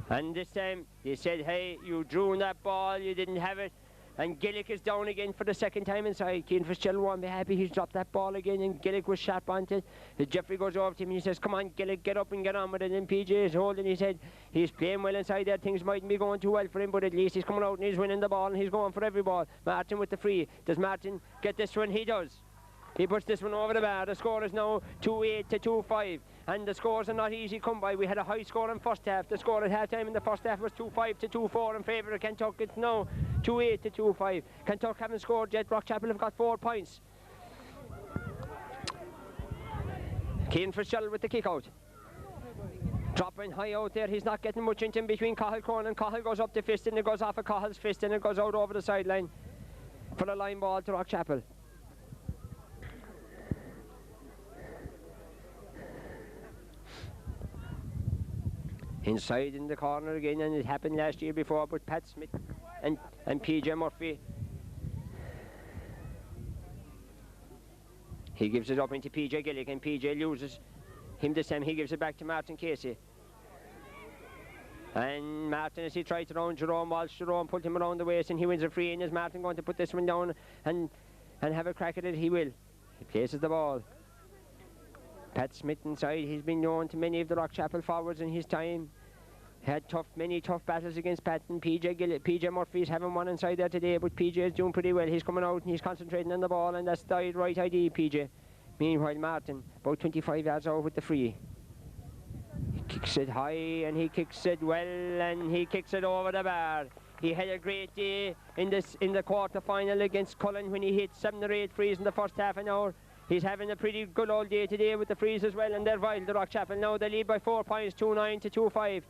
And this time, they said, hey, you drew that ball, you didn't have it. And Gillick is down again for the second time inside. Cian Fitzgerald won't be happy. He's dropped that ball again, and Gillick was sharp onto it. Jeffrey goes over to him and he says, come on, Gillick, get up and get on with it. And PJ is holding his head. He's playing well inside there. Things mightn't be going too well for him, but at least he's coming out and he's winning the ball and he's going for every ball. Martin with the free. Does Martin get this one? He does. He puts this one over the bar. The score is now 2-8 to 2-5. And the scores are not easy come by. We had a high score in first half. The score at half time in the first half was 2-5 to 2-4 in favour of Kanturk. It's now 2-8 to 2-5. Kanturk haven't scored yet. Rockchapel have got 4 points. Cian Fitzgerald with the kick out. Dropping high out there. He's not getting much into him between Cahill Corn and Cahill goes up the fist and it goes off of Cahill's fist and it goes out over the sideline for the line ball to Rockchapel. Inside in the corner again, and it happened last year before, but Pat Smith and PJ Murphy. He gives it up into PJ Gillick and PJ loses him this time. He gives it back to Martin Casey. And Martin, as he tried to round Jerome Walsh, Jerome pulled him around the waist and he wins a free. And is Martin going to put this one down and have a crack at it? He will. He places the ball. Pat Smith inside, he's been known to many of the Rockchapel forwards in his time. Had many tough battles against Pat and PJ Murphy's having one inside there today, but PJ is doing pretty well. He's coming out and he's concentrating on the ball, and that's the right idea, PJ. Meanwhile, Martin, about 25 yards out with the free. He kicks it high and he kicks it well and he kicks it over the bar. He had a great day in the quarter final against Cullen when he hit 7 or 8 frees in the first half an hour. He's having a pretty good old day today with the frees as well, and they're vital to Rockchapel. Now they lead by 4 points, 2-9 to 2-5.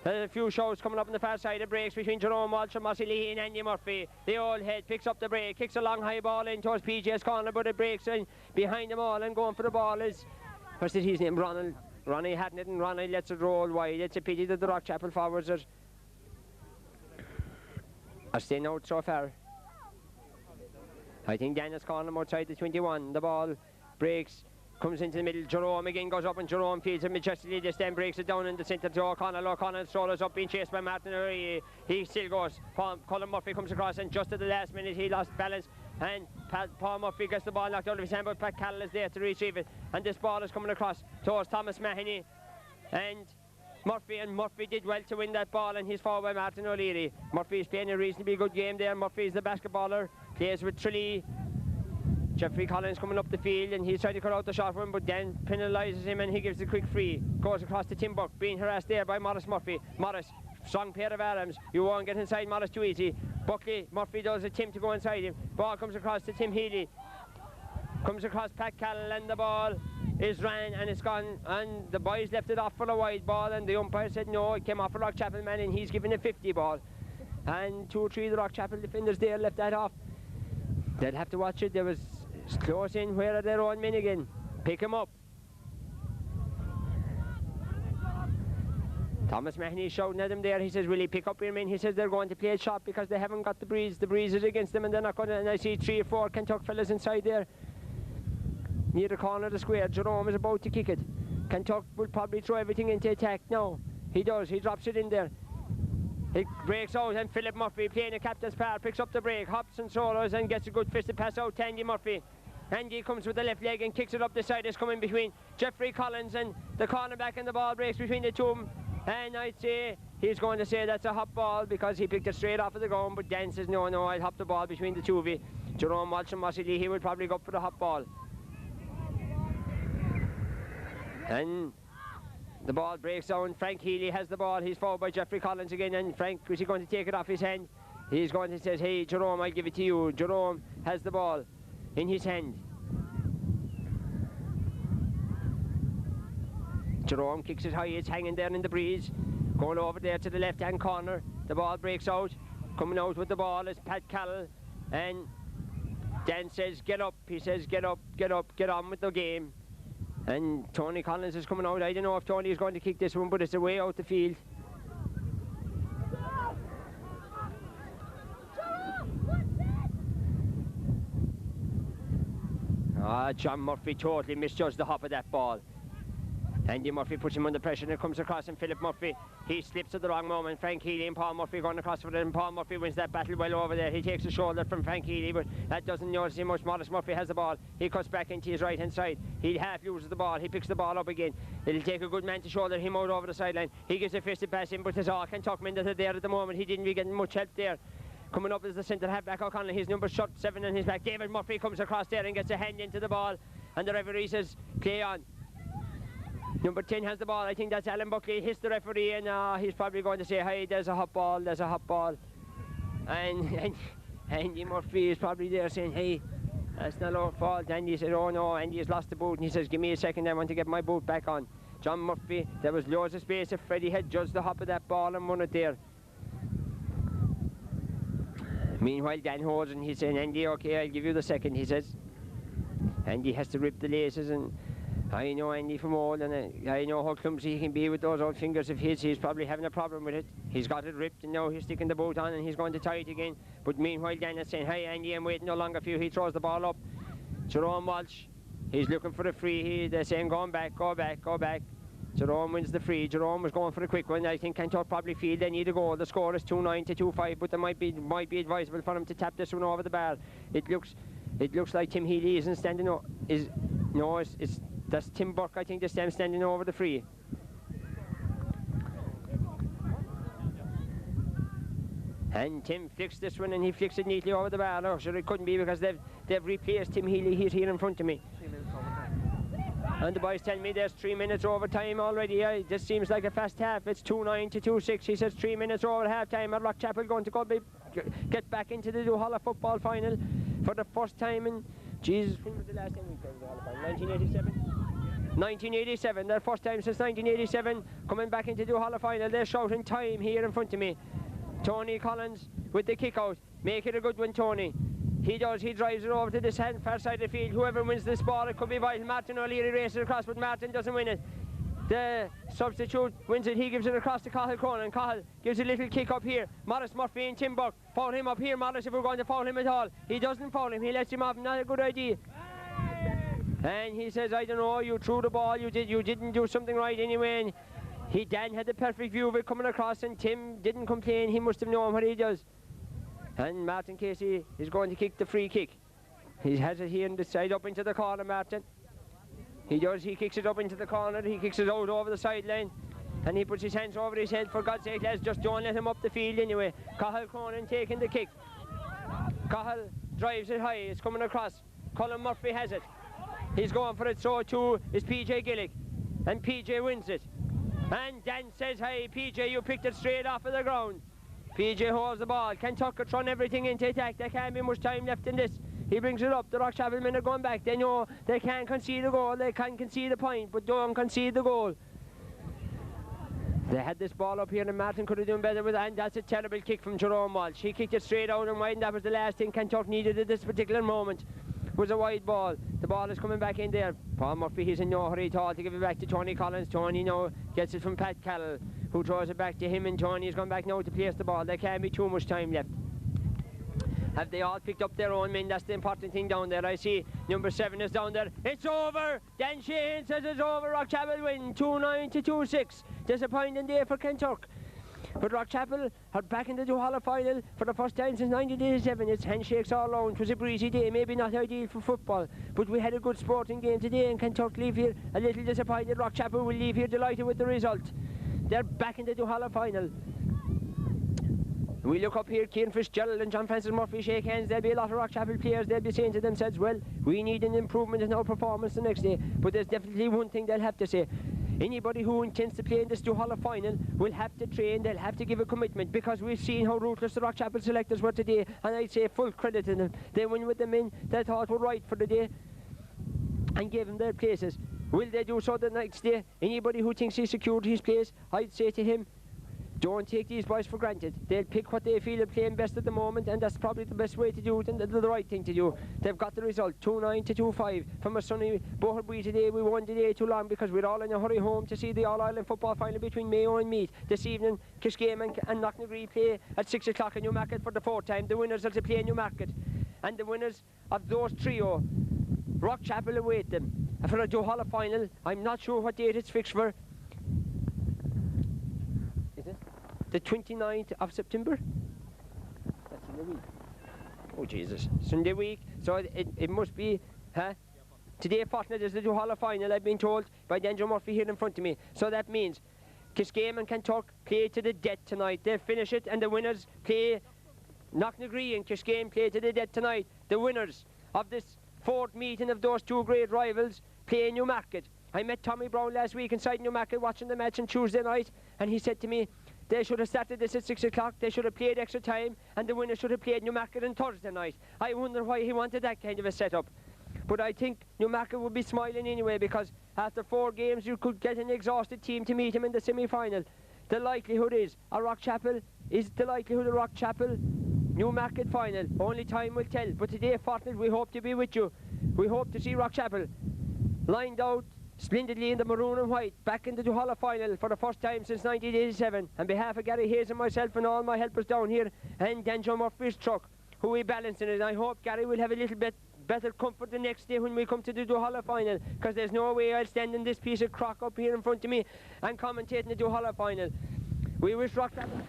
There's a few shows coming up on the far side. It breaks between Jerome Walsh and Mossy Leahy and Andy Murphy. The old head picks up the break, kicks a long high ball in towards PJ's corner, but it breaks in behind them all, and going for the ball is, what's his name, Ronald. Ronnie hadn't it, and Ronnie lets it roll wide. It's a pity that the Rockchapel forwards are staying out so far. I think Daniel's calling him outside the 21. The ball breaks, comes into the middle. Jerome again goes up and Jerome fields it majestically. This time breaks it down in the centre to O'Connell. O'Connell strollers up, being chased by Martin. He still goes. Colin Murphy comes across, and just at the last minute he lost balance. And Paul Murphy gets the ball knocked out of his hand, but Pat Carroll is there to retrieve it. And this ball is coming across towards Thomas Mahoney. And Murphy did well to win that ball, and he's fouled by Martin O'Leary. Murphy is playing a reasonably good game there. Murphy is the basketballer, plays with Tralee. Jeffrey Collins coming up the field and he's trying to cut out the shot for him, but Dan penalises him and he gives a quick free. Goes across to Tim Buck, being harassed there by Morris Murphy. Morris, strong pair of arms. You won't get inside Morris too easy. Buckley, Murphy does a Tim to go inside him. Ball comes across to Tim Healy. Comes across Pat Callell and the ball is ran and it's gone, and the boys left it off for a wide ball, and the umpire said no, it came off a Rockchapel man and he's given a 50 ball. And 2 or 3 of the Rockchapel defenders there left that off. They'll have to watch it. There was close in. Where are their own men again? Pick him up. Thomas Mahoney is shouting at him there. He says, will he pick up your men? He says they're going to play a shot because they haven't got the breeze. The breeze is against them and they're not going to. And I see 3 or 4 Kanturk fellas inside there near the corner of the square. Jerome is about to kick it. Kanturk will probably throw everything into attack now. He does. He drops it in there. It breaks out, and Philip Murphy, playing a captain's part, picks up the break, hops and solos and gets a good fisted pass out to Andy Murphy. Andy comes with the left leg and kicks it up the side. It's coming between Jeffrey Collins and the cornerback, and the ball breaks between the two of them. And I'd say he's going to say that's a hop ball because he picked it straight off of the ground, but Dan says no, I'll hop the ball between the two of you. Jerome Walsh and Mossy Lee, he would probably go up for the hop ball. And the ball breaks down. Frank Healy has the ball. He's fouled by Jeffrey Collins again, and Frank, is he going to take it off his hand? He's going to say, hey Jerome, I'll give it to you. Jerome has the ball in his hand. Jerome kicks it high. It's hanging there in the breeze, going over there to the left hand corner. The ball breaks out. Coming out with the ball is Pat Carroll, and Dan says, get up. He says, get up, get up, get on with the game. And Tony Collins is coming out. I don't know if Tony is going to kick this one, but it's away out the field. John Murphy totally misjudged the hop of that ball. Andy Murphy puts him under pressure and it comes across, and Philip Murphy, he slips at the wrong moment. Frank Healy and Paul Murphy going across for it, and Paul Murphy wins that battle well over there. He takes a shoulder from Frank Healy, but that doesn't notice him much. Morris Murphy has the ball. He cuts back into his right hand side. He half loses the ball. He picks the ball up again. It'll take a good man to shoulder him out over the sideline. He gives a fisted pass in, but there's all Kanturk men that are there at the moment. He didn't be getting much help there. Coming up is the centre half-back O'Connell. His number shot 7 on his back. David Murphy comes across there and gets a hand into the ball, and the referee says, play on. Number 10 has the ball. I think that's Alan Buckley. Hits the referee, and he's probably going to say, hey, there's a hot ball, there's a hot ball. And Andy Murphy is probably there saying, hey, that's not our fault. Andy said, oh no, Andy has lost the boot, and he says, give me a second, I want to get my boot back on. John Murphy, there was loads of space if Freddie had judged the hop of that ball and won it there. Meanwhile, Dan Hosen, he's saying, Andy, okay, I'll give you the second, he says. Andy has to rip the laces, and I know Andy from old, and I know how clumsy he can be with those old fingers of his. He's probably having a problem with it. He's got it ripped, and now he's sticking the boot on, and he's going to tie it again. But meanwhile, Dan is saying, hey, Andy, I'm waiting no longer for you. He throws the ball up. Jerome Walsh, he's looking for a free. They're saying, go back, go back, go back. Jerome wins the free. Jerome was going for a quick one. I think Kanturk probably feel they need a goal. The score is 2-9 to 2-5, but it might be advisable for him to tap this one over the bar. It looks like Tim Healy isn't standing up. That's Tim Burke, I think, this time standing over the free. And Tim flicks this one, and he flicks it neatly over the bar. No, sure, it couldn't be, because they've replaced Tim Healy. He's here in front of me. And the boys tell me there's 3 minutes overtime already. This seems like a fast half. It's 2-9 to 2-6. He says 3 minutes over half-time, and Rockchapel going to get back into the Duhallow football final for the first time in, Jesus, when was the last time we played the Duhallow final? 1987? 1987, their first time since 1987, coming back into the Duhallow final. They're shouting time here in front of me. Tony Collins with the kick out. Make it a good one, Tony. He does, he drives it over to this far side of the field. Whoever wins this ball, it could be vital. Martin O'Leary races across, but Martin doesn't win it. The substitute wins it, he gives it across to Cahill Cronin. Cahill gives a little kick up here. Morris Murphy and Tim Burke. Foul him up here, Morris, if we're going to foul him at all. He doesn't foul him, he lets him off, not a good idea. And he says, I don't know, you threw the ball, you didn't do something right anyway. And Dan had the perfect view of it coming across, and Tim didn't complain, he must have known what he does. And Martin Casey is going to kick the free kick. He has it here on the side, up into the corner, Martin. He does, he kicks it up into the corner, he kicks it out over the sideline, and he puts his hands over his head. For God's sake, lads, just don't let him up the field anyway. Cahill Cronin taking the kick. Cahill drives it high, it's coming across. Colin Murphy has it. He's going for it, so too is PJ Gillick. And PJ wins it. And Dan says, hey, PJ, you picked it straight off of the ground. PJ holds the ball. Kanturk run everything into attack. There can't be much time left in this. He brings it up. The Rockchapel men are going back. They know they can't concede a goal. They can concede a point, but don't concede the goal. They had this ball up here, and Martin could have done better with it. And that's a terrible kick from Jerome Walsh. He kicked it straight out and wide, and that was the last thing Kanturk needed at this particular moment. Was a wide ball. The ball is coming back in there. Paul Murphy, he's in no hurry at all to give it back to Tony Collins. Tony now gets it from Pat Carroll, who throws it back to him, and Tony is going back now to place the ball. There can't be too much time left. Have they all picked up their own men? That's the important thing down there. I see number 7 is down there. It's over! Dan Sheehan says it's over. Rockchapel win 2-9 to 2-6. Disappointing day for Kanturk. But Rockchapel are back in the Duhallow final for the first time since 1987. It's handshakes all round. It was a breezy day, maybe not ideal for football, but we had a good sporting game today, and Kanturk leave here a little disappointed. Rockchapel will leave here delighted with the result. They're back in the Duhallow final. We look up here, Kieran Fitzgerald and John Francis Murphy shake hands. There'll be a lot of Rockchapel players, they'll be saying to themselves, well, we need an improvement in our performance the next day. But there's definitely one thing they'll have to say. Anybody who intends to play in this Duhallow final will have to train, they'll have to give a commitment, because we've seen how ruthless the Rockchapel selectors were today, and I'd say full credit to them. They went with the men they thought were right for the day and gave them their places. Will they do so the next day? Anybody who thinks he secured his place, I'd say to him, Don't take these boys for granted. They'll pick what they feel are playing best at the moment, and that's probably the best way to do it and the right thing to do. They've got the result, 2-9 to 2-5. From a sunny Boherbue today, we won the day too long because we're all in a hurry home to see the All-Ireland football final between Mayo and Meath. This evening, Kishgame and Knocknagree play at 6 o'clock in Newmarket for the 4th time. The winners are to play in Newmarket. And the winners of those trio, Rockchapel await them. For a Duhallow final, I'm not sure what date it's fixed for. Is it? The 29th of September? That's in the week. Oh Jesus, Sunday week. So it must be, huh? Today fortnight is the Duhallow final, I've been told by Andrew Murphy here in front of me. So that means Kishgame and Kanturk play to the death tonight. They'll finish it and the winners play. Knocknagree and Kishgame play to the death tonight. The winners of this 4th meeting of those two great rivals play in Newmarket. I met Tommy Brown last week inside Newmarket watching the match on Tuesday night, and he said to me, they should have started this at 6 o'clock, they should have played extra time, and the winner should have played Newmarket on Thursday night. I wonder why he wanted that kind of a setup. But I think Newmarket would be smiling anyway, because after 4 games you could get an exhausted team to meet him in the semi-final. The likelihood is Rockchapel Newmarket final. Only time will tell. But today, fortnight, we hope to be with you. We hope to see Rockchapel lined out splendidly in the maroon and white, back in the Duhallow final for the first time since 1987. On behalf of Gary Hayes and myself and all my helpers down here, and Danjo Murphy's truck, who we balance in it. I hope Gary will have a little bit better comfort the next day when we come to the Duhallow final, because there's no way I'll stand in this piece of crock up here in front of me and commentating the Duhallow final. We wish Rockchapel